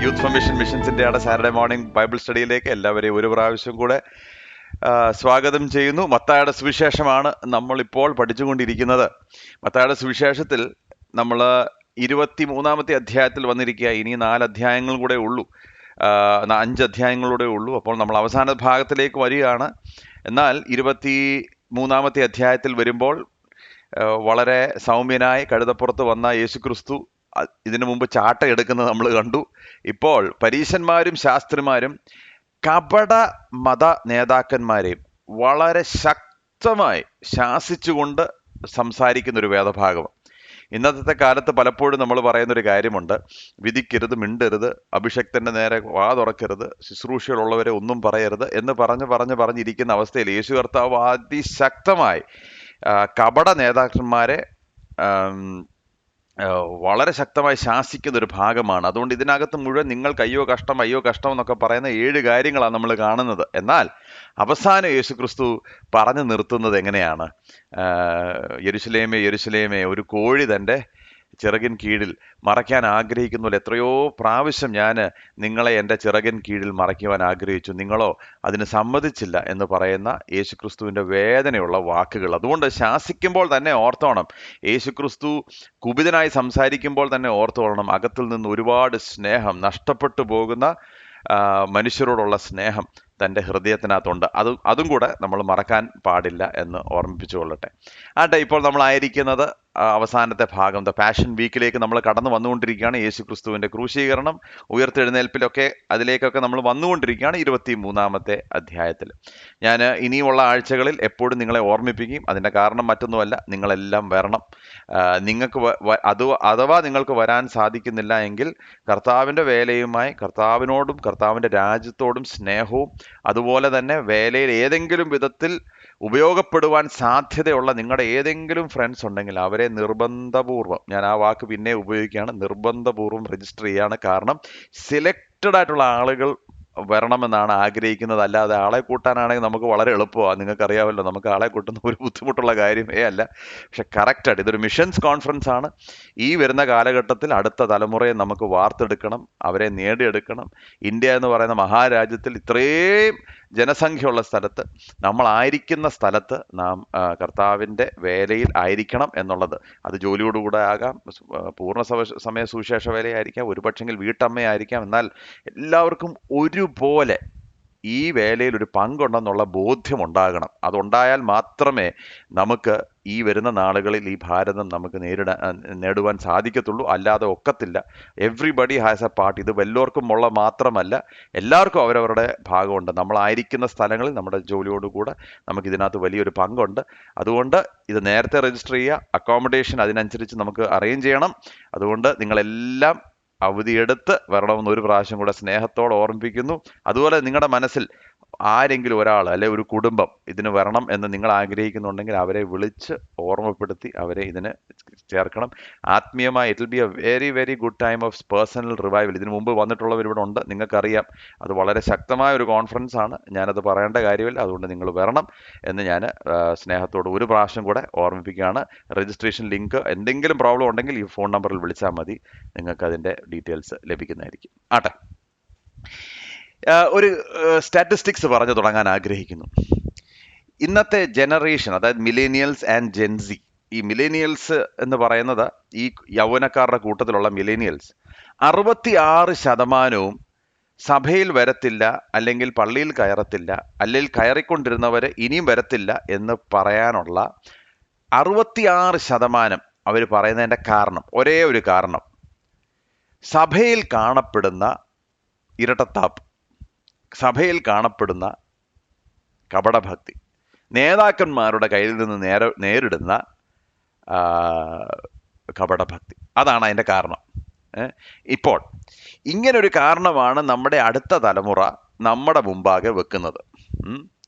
Youth ഫർമേഷൻ missions ഇന്ത്യയുടെ Saturday morning Bible സ്റ്റഡിയിലേക്ക് എല്ലാവരെയും ഒരു പ്രാവശ്യം കൂടെ സ്വാഗതം ചെയ്യുന്നു. മത്തായിയുടെ സുവിശേഷമാണ് നമ്മളിപ്പോൾ പഠിച്ചുകൊണ്ടിരിക്കുന്നത്. മത്തായിയുടെ സുവിശേഷത്തിൽ നമ്മൾ 23-ാമത്തെ അധ്യായത്തിൽ വന്നിരിക്കുക. ഇനി 4 അധ്യായങ്ങളും കൂടെ ഉള്ളൂ, 5 അധ്യായങ്ങളുടെ ഉള്ളൂ. അപ്പോൾ നമ്മൾ അവസാന ഭാഗത്തിലേക്ക് വരികയാണ്. എന്നാൽ 23-ാമത്തെ അധ്യായത്തിൽ വരുമ്പോൾ വളരെ സൗമ്യനായി കഴുതപ്പുറത്ത് വന്ന യേശുക്രിസ്തു ഇതിനു മുമ്പ് ചാട്ട എടുക്കുന്നത് നമ്മൾ കണ്ടു. ഇപ്പോൾ പരീശന്മാരും ശാസ്ത്രിമാരും കപട മത നേതാക്കന്മാരെയും വളരെ ശക്തമായി ശാസിച്ചുകൊണ്ട് സംസാരിക്കുന്ന ഒരു വേദഭാഗം. ഇന്നത്തെ കാലത്ത് പലപ്പോഴും നമ്മൾ പറയുന്നൊരു കാര്യമുണ്ട്: വിധിക്കരുത്, മിണ്ടരുത്, അഭിഷക്തന്റെ നേരെ വാ തുറക്കരുത്, ശുശ്രൂഷകളുള്ളവരെ ഒന്നും പറയരുത് എന്ന് പറഞ്ഞിരിക്കുന്ന അവസ്ഥയിൽ യേശു കർത്താവ് അതിശക്തമായി കപട നേതാക്കന്മാരെ വളരെ ശക്തമായി ശാസിക്കുന്ന ഒരു ഭാഗമാണ്. അതുകൊണ്ട് ഇതിനകത്ത് മുഴുവൻ നിങ്ങൾക്ക് അയ്യോ കഷ്ടം എന്നൊക്കെ പറയുന്ന 7 കാര്യങ്ങളാണ് നമ്മൾ കാണുന്നത്. എന്നാൽ അവസാനം യേശുക്രിസ്തു പറഞ്ഞു നിർത്തുന്നത് എങ്ങനെയാണ്? യെരുശലേമേ യെരുശലേമേ, ഒരു കോഴി തൻ്റെ ചിറകിൻ കീഴിൽ മറയ്ക്കാൻ ആഗ്രഹിക്കുന്ന എത്രയോ പ്രാവശ്യം ഞാൻ നിങ്ങളെ എൻ്റെ ചിറകിൻ കീഴിൽ മറയ്ക്കുവാൻ ആഗ്രഹിച്ചു, നിങ്ങളോ അതിന് സമ്മതിച്ചില്ല എന്ന് പറയുന്ന യേശുക്രിസ്തുവിൻ്റെ വേദനയുള്ള വാക്കുകൾ. അതുകൊണ്ട് ശാസിക്കുമ്പോൾ തന്നെ ഓർത്തോണം, യേശുക്രിസ്തു കുപിതനായി സംസാരിക്കുമ്പോൾ തന്നെ ഓർത്തോണം, അകത്തിൽ നിന്ന് ഒരുപാട് സ്നേഹം, നഷ്ടപ്പെട്ടു പോകുന്ന മനുഷ്യരോടുള്ള സ്നേഹം തൻ്റെ ഹൃദയത്തിനകത്തുണ്ട്. അതും കൂടെ നമ്മൾ മറക്കാൻ പാടില്ല എന്ന് ഓർമ്മിപ്പിച്ചു കൊള്ളട്ടെ. ഇപ്പോൾ നമ്മളായിരിക്കുന്നത് അവസാനത്തെ ഭാഗം, ദ പാഷൻ വീക്കിലേക്ക് നമ്മൾ കടന്നു വന്നുകൊണ്ടിരിക്കുകയാണ്. യേശുക്രിസ്തുവിൻ്റെ ക്രൂശീകരണം, ഉയർത്തെഴുന്നേൽപ്പിലൊക്കെ അതിലേക്കൊക്കെ നമ്മൾ വന്നുകൊണ്ടിരിക്കുകയാണ് 23-ാമത്തെ അധ്യായത്തിൽ. ഞാൻ ഇനിയുമുള്ള ആഴ്ചകളിൽ എപ്പോഴും നിങ്ങളെ ഓർമ്മിപ്പിക്കും. അതിൻ്റെ കാരണം മറ്റൊന്നുമല്ല, നിങ്ങളെല്ലാം വരണം. നിങ്ങൾക്ക് അഥവാ നിങ്ങൾക്ക് വരാൻ സാധിക്കുന്നില്ല എങ്കിൽ കർത്താവിൻ്റെ വേലയുമായി കർത്താവിനോടും കർത്താവിൻ്റെ രാജ്യത്തോടും സ്നേഹവും, അതുപോലെ തന്നെ വേലയിൽ ഏതെങ്കിലും വിധത്തിൽ ഉപയോഗപ്പെടുവാൻ സാധ്യതയുള്ള നിങ്ങളുടെ ഏതെങ്കിലും ഫ്രണ്ട്സ് ഉണ്ടെങ്കിൽ അവരെ നിർബന്ധപൂർവ്വം, ഞാൻ ആ വാക്ക് പിന്നെ ഉപയോഗിക്കുകയാണ്, നിർബന്ധപൂർവ്വം രജിസ്റ്റർ ചെയ്യുകയാണ്. കാരണം സെലക്റ്റഡ് ആയിട്ടുള്ള ആളുകൾ വരണമെന്നാണ് ആഗ്രഹിക്കുന്നത്. അല്ലാതെ ആളെ കൂട്ടാനാണെങ്കിൽ നമുക്ക് വളരെ എളുപ്പമാണ്. നിങ്ങൾക്കറിയാമല്ലോ, നമുക്ക് ആളെ കൂട്ടുന്ന ഒരു ബുദ്ധിമുട്ടുള്ള കാര്യമേ അല്ല. പക്ഷെ കറക്റ്റായിട്ട് ഇതൊരു മിഷൻസ് കോൺഫറൻസ് ആണ്. ഈ വരുന്ന കാലഘട്ടത്തിൽ അടുത്ത തലമുറയെ നമുക്ക് വാർത്തെടുക്കണം, അവരെ നേടിയെടുക്കണം. ഇന്ത്യ എന്ന് പറയുന്ന മഹാരാജ്യത്തിൽ ഇത്രയും ജനസംഖ്യയുള്ള സ്ഥലത്ത്, നമ്മളായിരിക്കുന്ന സ്ഥലത്ത് നാം കർത്താവിൻ്റെ വേലയിൽ ആയിരിക്കണം എന്നുള്ളത്. അത് ജോലിയോടുകൂടെ ആകാം, പൂർണ്ണ സമയ സുവിശേഷ വേലയായിരിക്കാം, ഒരു പക്ഷെങ്കിൽ വീട്ടമ്മയായിരിക്കാം. എന്നാൽ എല്ലാവർക്കും ഒരുപോലെ ഈ വേലയിൽ ഒരു പങ്കുണ്ടെന്നുള്ള ബോധ്യം ഉണ്ടാകണം. അതുണ്ടായാൽ മാത്രമേ നമുക്ക് ഈ വരുന്ന നാളുകളിൽ ഈ ഭാരതം നമുക്ക് നേടുവാൻ സാധിക്കത്തുള്ളൂ. അല്ലാതെ ഒക്കത്തില്ല. Everybody has A part. ഇത് വല്ലവർക്കും ഉള്ള മാത്രമല്ല, എല്ലാവർക്കും അവരവരുടെ ഭാഗമുണ്ട്. നമ്മളായിരിക്കുന്ന സ്ഥലങ്ങളിൽ നമ്മുടെ ജോലിയോടുകൂടെ നമുക്ക് ഇതിനകത്ത് വലിയൊരു പങ്കുണ്ട്. അതുകൊണ്ട് ഇത് നേരത്തെ രജിസ്റ്റർ ചെയ്യുക. അക്കോമഡേഷൻ അതിനനുസരിച്ച് നമുക്ക് അറേഞ്ച് ചെയ്യണം. അതുകൊണ്ട് നിങ്ങളെല്ലാം അവധിയെടുത്ത് വരണമെന്ന് ഒരു പ്രാവശ്യം കൂടെ സ്നേഹത്തോടെ ഓർമ്മിപ്പിക്കുന്നു. അതുപോലെ നിങ്ങളുടെ മനസ്സിൽ ആരെങ്കിലും ഒരാൾ അല്ലെ ഒരു കുടുംബം ഇതിന് വരണം എന്ന് നിങ്ങൾ ആഗ്രഹിക്കുന്നുണ്ടെങ്കിൽ അവരെ വിളിച്ച് ഓർമ്മപ്പെടുത്തി അവരെ ഇതിന് ചേർക്കണം. ആത്മീയമായി it will be A very very good time of personal revival. ഇതിനു മുമ്പ് വന്നിട്ടുള്ളവർ ഇവിടെ ഉണ്ട്, നിങ്ങൾക്കറിയാം. അത് വളരെ ശക്തമായ ഒരു കോൺഫറൻസ് ആണ്. ഞാനത് പറയേണ്ട കാര്യമില്ല. അതുകൊണ്ട് നിങ്ങൾ വരണം എന്ന് ഞാൻ സ്നേഹത്തോട് ഒരു പ്രാവശ്യം കൂടെ ഓർമ്മിപ്പിക്കുകയാണ്. രജിസ്ട്രേഷൻ ലിങ്ക്, എന്തെങ്കിലും പ്രോബ്ലം ഉണ്ടെങ്കിൽ ഈ ഫോൺ നമ്പറിൽ വിളിച്ചാൽ മതി, നിങ്ങൾക്ക് അതിൻ്റെ ഡീറ്റെയിൽസ് ലഭിക്കുന്നതായിരിക്കും. ഒരു സ്റ്റാറ്റിസ്റ്റിക്സ് പറഞ്ഞു തുടങ്ങാൻ ആഗ്രഹിക്കുന്നു. ഇന്നത്തെ ജനറേഷൻ, അതായത് മിലേനിയൽസ് ആൻഡ് ജെൻസി, ഈ മിലേനിയൽസ് എന്ന് പറയുന്നത് ഈ യൗവനക്കാരുടെ കൂട്ടത്തിലുള്ള മിലേനിയൽസ് 66% സഭയിൽ വരത്തില്ല, അല്ലെങ്കിൽ പള്ളിയിൽ കയറത്തില്ല, അല്ലെങ്കിൽ കയറിക്കൊണ്ടിരുന്നവർ ഇനിയും വരത്തില്ല എന്ന് പറയാനുള്ള 66% അവർ പറയുന്നതിൻ്റെ കാരണം, ഒരേ ഒരു കാരണം, സഭയിൽ കാണപ്പെടുന്ന ഇരട്ടത്താപ്പ്, സഭയിൽ കാണപ്പെടുന്ന കപടഭക്തി, നേതാക്കന്മാരുടെ കയ്യിൽ നിന്ന് നേരിടുന്ന കപടഭക്തി. അതാണ് അതിൻ്റെ കാരണം. ഇപ്പോൾ ഇങ്ങനൊരു കാരണമാണ് നമ്മുടെ അടുത്ത തലമുറ നമ്മുടെ മുമ്പാകെ വെക്കുന്നത്.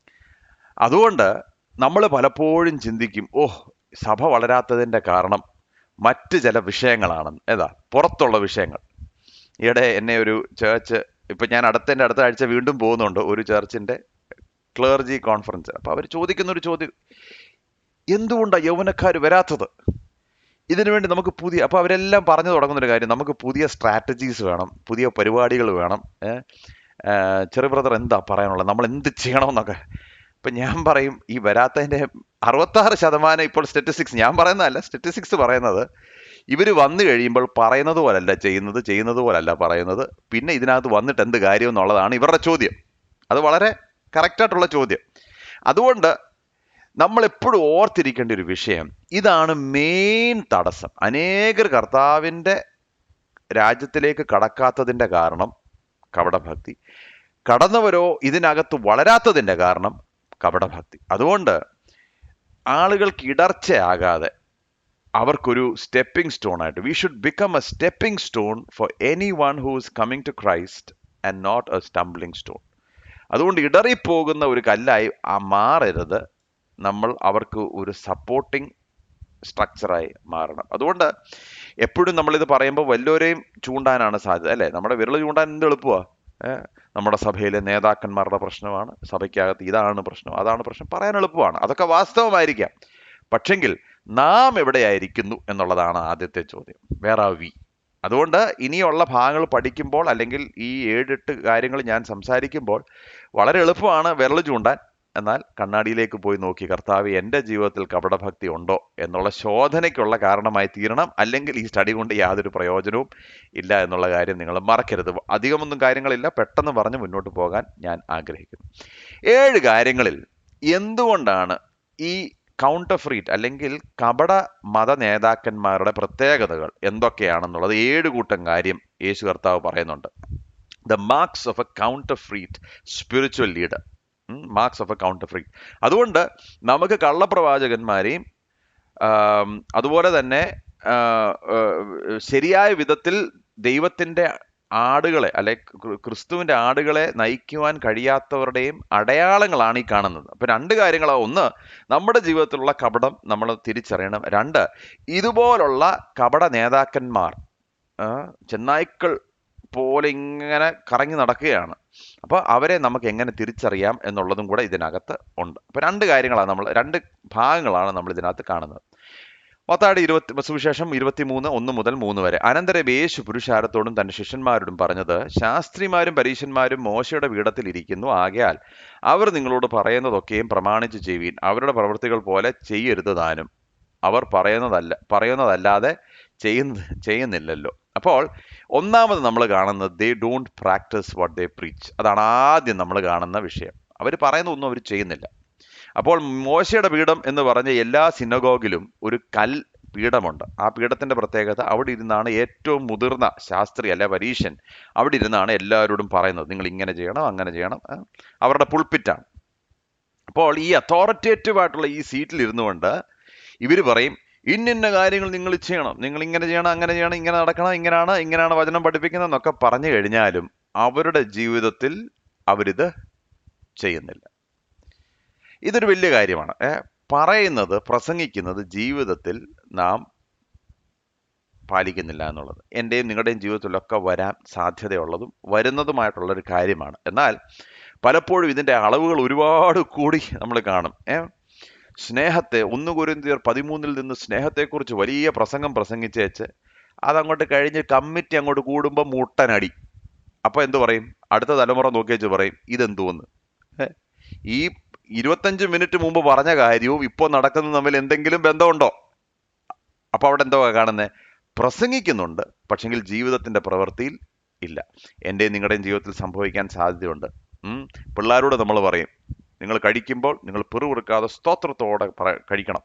അതുകൊണ്ട് നമ്മൾ പലപ്പോഴും ചിന്തിക്കും, സഭ വളരാത്തതിൻ്റെ കാരണം മറ്റ് ചില വിഷയങ്ങളാണ്. പുറത്തുള്ള വിഷയങ്ങൾ. ഈയിടെ എന്നെ ഒരു ചേർച്ച്, ഇപ്പം ഞാൻ അടുത്ത ആഴ്ച വീണ്ടും പോകുന്നുണ്ട് ഒരു ചർച്ചിൻ്റെ ക്ലർജി കോൺഫറൻസ്. അപ്പോൾ അവർ ചോദിക്കുന്നൊരു ചോദ്യം, എന്തുകൊണ്ടാണ് യൗവനക്കാർ വരാത്തത്? ഇതിനുവേണ്ടി നമുക്ക് അപ്പോൾ അവരെല്ലാം പറഞ്ഞു തുടങ്ങുന്നൊരു കാര്യം, നമുക്ക് പുതിയ സ്ട്രാറ്റജീസ് വേണം, പുതിയ പരിപാടികൾ വേണം. ചെറിയ ബ്രദർ എന്താ പറയാനുള്ളത്, നമ്മൾ എന്ത് ചെയ്യണമെന്നൊക്കെ. ഇപ്പം ഞാൻ പറയും, ഈ വരാത്തതിൻ്റെ 66% ഇപ്പോൾ സ്റ്റാറ്റിസ്റ്റിക്സ്, ഞാൻ പറയുന്നതല്ല, സ്റ്റാറ്റിസ്റ്റിക്സ് പറയുന്നത്, ഇവർ വന്നു കഴിയുമ്പോൾ പറയുന്നത് പോലല്ല ചെയ്യുന്നത്, ചെയ്യുന്നത് പോലല്ല പറയുന്നത്. പിന്നെ ഇതിനകത്ത് വന്നിട്ട് എന്ത് കാര്യം എന്നുള്ളതാണ് ഇവരുടെ ചോദ്യം. അത് വളരെ കറക്റ്റായിട്ടുള്ള ചോദ്യം. അതുകൊണ്ട് നമ്മൾ എപ്പോഴും ഓർത്തിരിക്കേണ്ട ഒരു വിഷയം ഇതാണ്. മെയിൻ തടസ്സം അനേകർ കർത്താവിൻ്റെ രാജ്യത്തിലേക്ക് കടക്കാത്തതിൻ്റെ കാരണം കപടഭക്തി, കടന്നവരോ ഇതിനകത്ത് വളരാത്തതിൻ്റെ കാരണം കപടഭക്തി. അതുകൊണ്ട് ആളുകൾക്ക് ഇടർച്ചയാകാതെ അവർക്കൊരു സ്റ്റെപ്പിംഗ് സ്റ്റോൺ ആയിട്ട്, we should become a stepping stone for any one who is coming to Christ and not a stumbling stone. അതുകൊണ്ട് ഇടറിപ്പോകുന്ന ഒരു കല്ലായി മാറരുത്, നമ്മൾ അവർക്ക് ഒരു സപ്പോർട്ടിങ് സ്ട്രക്ചറായി മാറണം. അതുകൊണ്ട് എപ്പോഴും നമ്മളിത് പറയുമ്പോൾ വല്ലവരെയും ചൂണ്ടാനാണ് സാധ്യത, അല്ലേ? നമ്മുടെ വിരൽ ചൂണ്ടാൻ എന്ത് എളുപ്പമാണ്. നമ്മുടെ സഭയിലെ നേതാക്കന്മാരുടെ പ്രശ്നമാണ്, സഭയ്ക്കകത്ത് ഇതാണ് പ്രശ്നം, അതാണ് പ്രശ്നം പറയാൻ എളുപ്പമാണ്. അതൊക്കെ വാസ്തവമായിരിക്കാം. പക്ഷെങ്കിൽ നാം എവിടെയായിരിക്കുന്നു എന്നുള്ളതാണ് ആദ്യത്തെ ചോദ്യം. Where are we? അതുകൊണ്ട് ഇനിയുള്ള ഭാഗങ്ങൾ പഠിക്കുമ്പോൾ, അല്ലെങ്കിൽ ഈ 7-8 കാര്യങ്ങൾ ഞാൻ സംസാരിക്കുമ്പോൾ വളരെ എളുപ്പമാണ് വിരൽ ചൂണ്ടാൻ. എന്നാൽ കണ്ണാടിയിലേക്ക് പോയി നോക്കി, കർത്താവ് എൻ്റെ ജീവിതത്തിൽ കപടഭക്തി ഉണ്ടോ എന്നുള്ള ശോധനയ്ക്കുള്ള കാരണമായി തീരണം. അല്ലെങ്കിൽ ഈ സ്റ്റഡി കൊണ്ട് യാതൊരു പ്രയോജനവും ഇല്ല എന്നുള്ള കാര്യം നിങ്ങൾ മറക്കരുത്. അധികമൊന്നും കാര്യങ്ങളില്ല, പെട്ടെന്ന് പറഞ്ഞ് മുന്നോട്ട് പോകാൻ ഞാൻ ആഗ്രഹിക്കുന്നു. 7 കാര്യങ്ങളിൽ എന്തുകൊണ്ടാണ് ഈ കൗണ്ടർഫീറ്റ് അല്ലെങ്കിൽ കപട മത നേതാക്കന്മാരുടെ പ്രത്യേകതകൾ എന്തൊക്കെയാണെന്നുള്ളത് 7 കൂട്ടം കാര്യം യേശു കർത്താവ് പറയുന്നുണ്ട്. The marks of a counterfeit spiritual leader, marks of a counterfeit. അതുകൊണ്ട് നമുക്ക് കള്ളപ്രവാചകന്മാരെയും അതുപോലെ തന്നെ ശരിയായ വിധത്തിൽ ദൈവത്തിൻ്റെ ആടുകളെ, അല്ലെ ക്രിസ്തുവിൻ്റെ ആടുകളെ നയിക്കുവാൻ കഴിയാത്തവരുടെയും അടയാളങ്ങളാണ് ഈ കാണുന്നത്. അപ്പൊ 2 കാര്യങ്ങളാണ്. ഒന്ന്, നമ്മുടെ ജീവിതത്തിലുള്ള കപടം നമ്മൾ തിരിച്ചറിയണം. 2, ഇതുപോലുള്ള കപട നേതാക്കന്മാർ ചെന്നായ്ക്കൾ പോലെ ഇങ്ങനെ കറങ്ങി നടക്കുകയാണ്. അപ്പോൾ അവരെ നമുക്ക് എങ്ങനെ തിരിച്ചറിയാം എന്നുള്ളതും കൂടെ ഇതിനകത്ത് ഉണ്ട്. അപ്പോൾ 2 കാര്യങ്ങളാണ് 2 ഭാഗങ്ങളാണ് നമ്മൾ ഇതിനകത്ത് കാണുന്നത്. മത്തായി സുവിശേഷം 23, 1 മുതൽ 3 വരെ. അനന്തരം യേശു പുരുഷാരത്തോടും തന്റെ ശിഷ്യന്മാരോടും പറഞ്ഞത്, ശാസ്ത്രിമാരും പരീശന്മാരും മോശയുടെ പീഠത്തിൽ ഇരിക്കുന്നു. ആകയാൽ അവർ നിങ്ങളോട് പറയുന്നതൊക്കെയും പ്രമാണിച്ച് ചെയ്യുവീൻ. അവരുടെ പ്രവൃത്തികൾ പോലെ ചെയ്യരുത് താനും. അവർ പറയുന്നതല്ലാതെ ചെയ്യുന്നില്ലല്ലോ. അപ്പോൾ ഒന്നാമത് നമ്മൾ കാണുന്നത്, they don't practice what they preach. അതാണ് ആദ്യം നമ്മൾ കാണുന്ന വിഷയം. അവർ പറയുന്നതൊന്നും അവർ ചെയ്യുന്നില്ല. അപ്പോൾ മോശയുടെ പീഠം എന്ന് പറഞ്ഞ എല്ലാ സിനഗോഗിലും ഒരു പീഠമുണ്ട്. ആ പീഠത്തിന്റെ പ്രത്യേകത, അവിടെ ഇരുന്നാണ് ഏറ്റവും മുതിർന്ന ശാസ്ത്രി അല്ലെ പരീശൻ അവിടെ ഇരുന്നാണ് എല്ലാവരോടും പറയുന്നത്, നിങ്ങൾ ഇങ്ങനെ ചെയ്യണം, അങ്ങനെ ചെയ്യണം. അവരുടെ പുൾപിറ്റാണ്. അപ്പോൾ ഈ അതോറിറ്റേറ്റീവ് ആയിട്ടുള്ള ഈ സീറ്റിൽ ഇരുന്നുകൊണ്ട് ഇവർ പറയും, ഇന്ന കാര്യങ്ങൾ നിങ്ങൾ ചെയ്യണം, നിങ്ങൾ ഇങ്ങനെ ചെയ്യണം, അങ്ങനെ ചെയ്യണം, ഇങ്ങനെ നടക്കണം, ഇങ്ങനെയാണ് വചനം പഠിപ്പിക്കുന്നതെന്നൊക്കെ പറഞ്ഞു കഴിഞ്ഞാലും അവരുടെ ജീവിതത്തിൽ അവരിത് ചെയ്യുന്നില്ല. ഇതൊരു വലിയ കാര്യമാണ്. പറയുന്നത്, പ്രസംഗിക്കുന്നത് ജീവിതത്തിൽ നാം പാലിക്കുന്നില്ല എന്നുള്ളത് എൻ്റെയും നിങ്ങളുടെയും ജീവിതത്തിലൊക്കെ വരാൻ സാധ്യതയുള്ളതും വരുന്നതുമായിട്ടുള്ളൊരു കാര്യമാണ്. എന്നാൽ പലപ്പോഴും ഇതിൻ്റെ അളവുകൾ ഒരുപാട് കൂടി നമ്മൾ കാണും. സ്നേഹത്തെ 1 കൊരിന്ത്യർ 13 നിന്ന് സ്നേഹത്തെക്കുറിച്ച് വലിയ പ്രസംഗം പ്രസംഗിച്ചേച്ച് അതങ്ങോട്ട് കഴിഞ്ഞ് കമ്മിറ്റി അങ്ങോട്ട് കൂടുമ്പോൾ മുട്ടനടി. അപ്പോൾ എന്തു പറയും? അടുത്ത തലമുറ നോക്കിയേച്ച് പറയും, ഇതെന്തോന്ന്, ഈ 25 മിനിറ്റ് മുമ്പ് പറഞ്ഞ കാര്യവും ഇപ്പോൾ നടക്കുന്നത് തമ്മിൽ എന്തെങ്കിലും ബന്ധമുണ്ടോ? അപ്പോൾ അവിടെ എന്തോ കാണുന്നത്? പ്രസംഗിക്കുന്നുണ്ട്, പക്ഷെങ്കിൽ ജീവിതത്തിന്റെ പ്രവൃത്തിയിൽ ഇല്ല. എൻ്റെയും നിങ്ങളുടെയും ജീവിതത്തിൽ സംഭവിക്കാൻ സാധ്യതയുണ്ട്. പിള്ളേരോട് നമ്മൾ പറയും, നിങ്ങൾ കഴിക്കുമ്പോൾ നിങ്ങൾ പിറുപിറുക്കാതെ സ്തോത്രത്തോടെ കഴിക്കണം.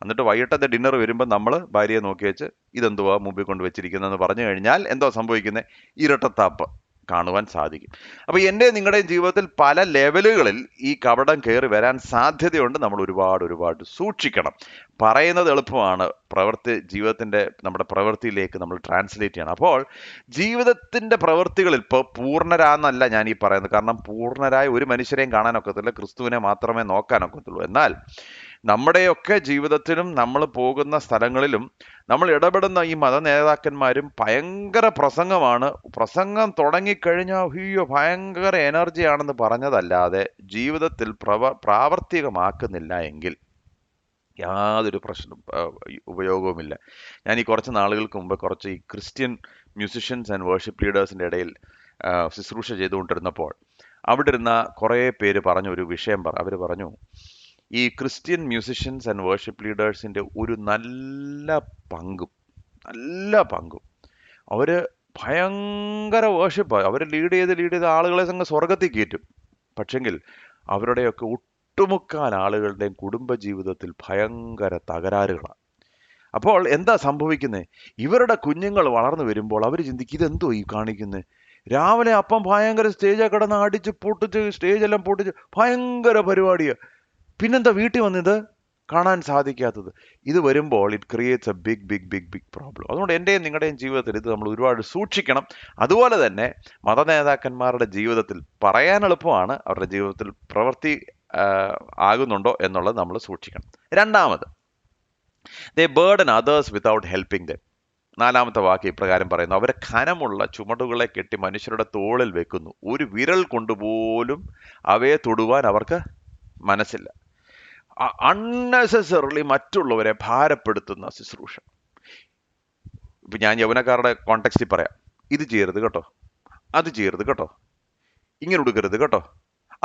എന്നിട്ട് വൈകിട്ടത്തെ ഡിന്നർ വരുമ്പോൾ നമ്മൾ ഭാര്യയെ നോക്കി വെച്ച് ഇതെന്തുവാ മുമ്പിൽ കൊണ്ട് വെച്ചിരിക്കുന്നതെന്ന് പറഞ്ഞു കഴിഞ്ഞാൽ എന്തോ സംഭവിക്കുന്നത്? ഇരട്ടത്താപ്പ് കാണുവാൻ സാധിക്കും. അപ്പോൾ എൻ്റെ നിങ്ങളുടെയും ജീവിതത്തിൽ പല ലെവലുകളിൽ ഈ കപടം കയറി വരാൻ സാധ്യതയുണ്ട്. നമ്മൾ ഒരുപാട് സൂക്ഷിക്കണം. പറയുന്നത് എളുപ്പമാണ്, ജീവിതത്തിൻ്റെ നമ്മുടെ പ്രവൃത്തിയിലേക്ക് നമ്മൾ ട്രാൻസ്ലേറ്റ് ചെയ്യണം. അപ്പോൾ ജീവിതത്തിൻ്റെ പ്രവൃത്തികളിൽ ഇപ്പോൾ പൂർണ്ണരാന്നല്ല ഞാൻ ഈ പറയുന്നത്, കാരണം പൂർണ്ണരായ ഒരു മനുഷ്യരെയും കാണാനൊക്കത്തില്ല, ക്രിസ്തുവിനെ മാത്രമേ നോക്കാനൊക്കത്തുള്ളൂ. എന്നാൽ നമ്മുടെയൊക്കെ ജീവിതത്തിലും നമ്മൾ പോകുന്ന സ്ഥലങ്ങളിലും നമ്മൾ ഇടപെടുന്ന ഈ മത നേതാക്കന്മാരും ഭയങ്കര പ്രസംഗമാണ്. പ്രസംഗം തുടങ്ങിക്കഴിഞ്ഞാൽ ഭയങ്കര എനർജിയാണെന്ന് പറഞ്ഞതല്ലാതെ ജീവിതത്തിൽ പ്രാവർത്തികമാക്കുന്നില്ല എങ്കിൽ യാതൊരു ഉപയോഗവുമില്ല. ഞാൻ ഈ കുറച്ച് നാളുകൾക്ക് മുമ്പ് കുറച്ച് ഈ ക്രിസ്ത്യൻ മ്യൂസിഷ്യൻസ് ആൻഡ് വേർഷിപ്പ് ലീഡേഴ്സിൻ്റെ ഇടയിൽ ശുശ്രൂഷ ചെയ്തുകൊണ്ടിരുന്നപ്പോൾ അവിടെ ഇരുന്ന കുറേ പേര് പറഞ്ഞു ഒരു വിഷയം. അവർ പറഞ്ഞു, ഈ ക്രിസ്ത്യൻ മ്യൂസിഷ്യൻസ് ആൻഡ് വേർഷിപ്പ് ലീഡേഴ്സിൻ്റെ ഒരു നല്ല പങ്കും അവര് ഭയങ്കര വേർഷിപ്പ്, അവർ ലീഡ് ചെയ്ത് ആളുകളെ അങ്ങ് സ്വർഗത്തിൽ കയറ്റും. പക്ഷെങ്കിൽ അവരുടെയൊക്കെ ഒട്ടുമുക്കാൽ ആളുകളുടെയും കുടുംബജീവിതത്തിൽ ഭയങ്കര തകരാറുകളാണ്. അപ്പോൾ എന്താ സംഭവിക്കുന്നത്? ഇവരുടെ കുഞ്ഞുങ്ങൾ വളർന്നു വരുമ്പോൾ അവർ ചിന്തിക്കും, ഇതെന്തോ ഈ കാണിക്കുന്നത്? രാവിലെ അപ്പം ഭയങ്കര സ്റ്റേജിൽ കിടന്ന് അടിച്ച് പൊട്ടിച്ച് സ്റ്റേജെല്ലാം പൊട്ടിച്ച് ഭയങ്കര പരിപാടിയാണ്. പിന്നെന്താ വീട്ടിൽ വന്നിത് കാണാൻ സാധിക്കാത്തത്? ഇത് വരുമ്പോൾ it creates a big problem. അതുകൊണ്ട് എൻ്റെയും നിങ്ങളുടെയും ജീവിതത്തിൽ ഇത് നമ്മൾ ഒരുപാട് സൂക്ഷിക്കണം. അതുപോലെ തന്നെ മതനേതാക്കന്മാരുടെ ജീവിതത്തിൽ പറയാൻ എളുപ്പമാണ്, അവരുടെ ജീവിതത്തിൽ പ്രവൃത്തി ആകുന്നുണ്ടോ എന്നുള്ളത് നമ്മൾ സൂക്ഷിക്കണം. രണ്ടാമത്, they burden others without helping them. നാലാമത്തെ വാക്ക് ഇപ്രകാരം പറയുന്നു, അവരെ ഖനമുള്ള ചുമടുകളെ കെട്ടി മനുഷ്യരുടെ തോളിൽ വെക്കുന്നു, ഒരു വിരൽ കൊണ്ടുപോലും അവയെ തൊടുവാൻ അവർക്ക് മനസ്സില്ല. അൺനെസസറിലി മറ്റുള്ളവരെ ഭാരപ്പെടുത്തുന്ന ശുശ്രൂഷ. ഇപ്പൊ ഞാൻ യൗവനക്കാരുടെ കോണ്ടെക്സ്റ്റിൽ പറയാം, ഇത് ചെയ്യരുത് കേട്ടോ, അത് ചെയ്യരുത് കേട്ടോ, ഇങ്ങനെ ഉടുക്കരുത് കേട്ടോ,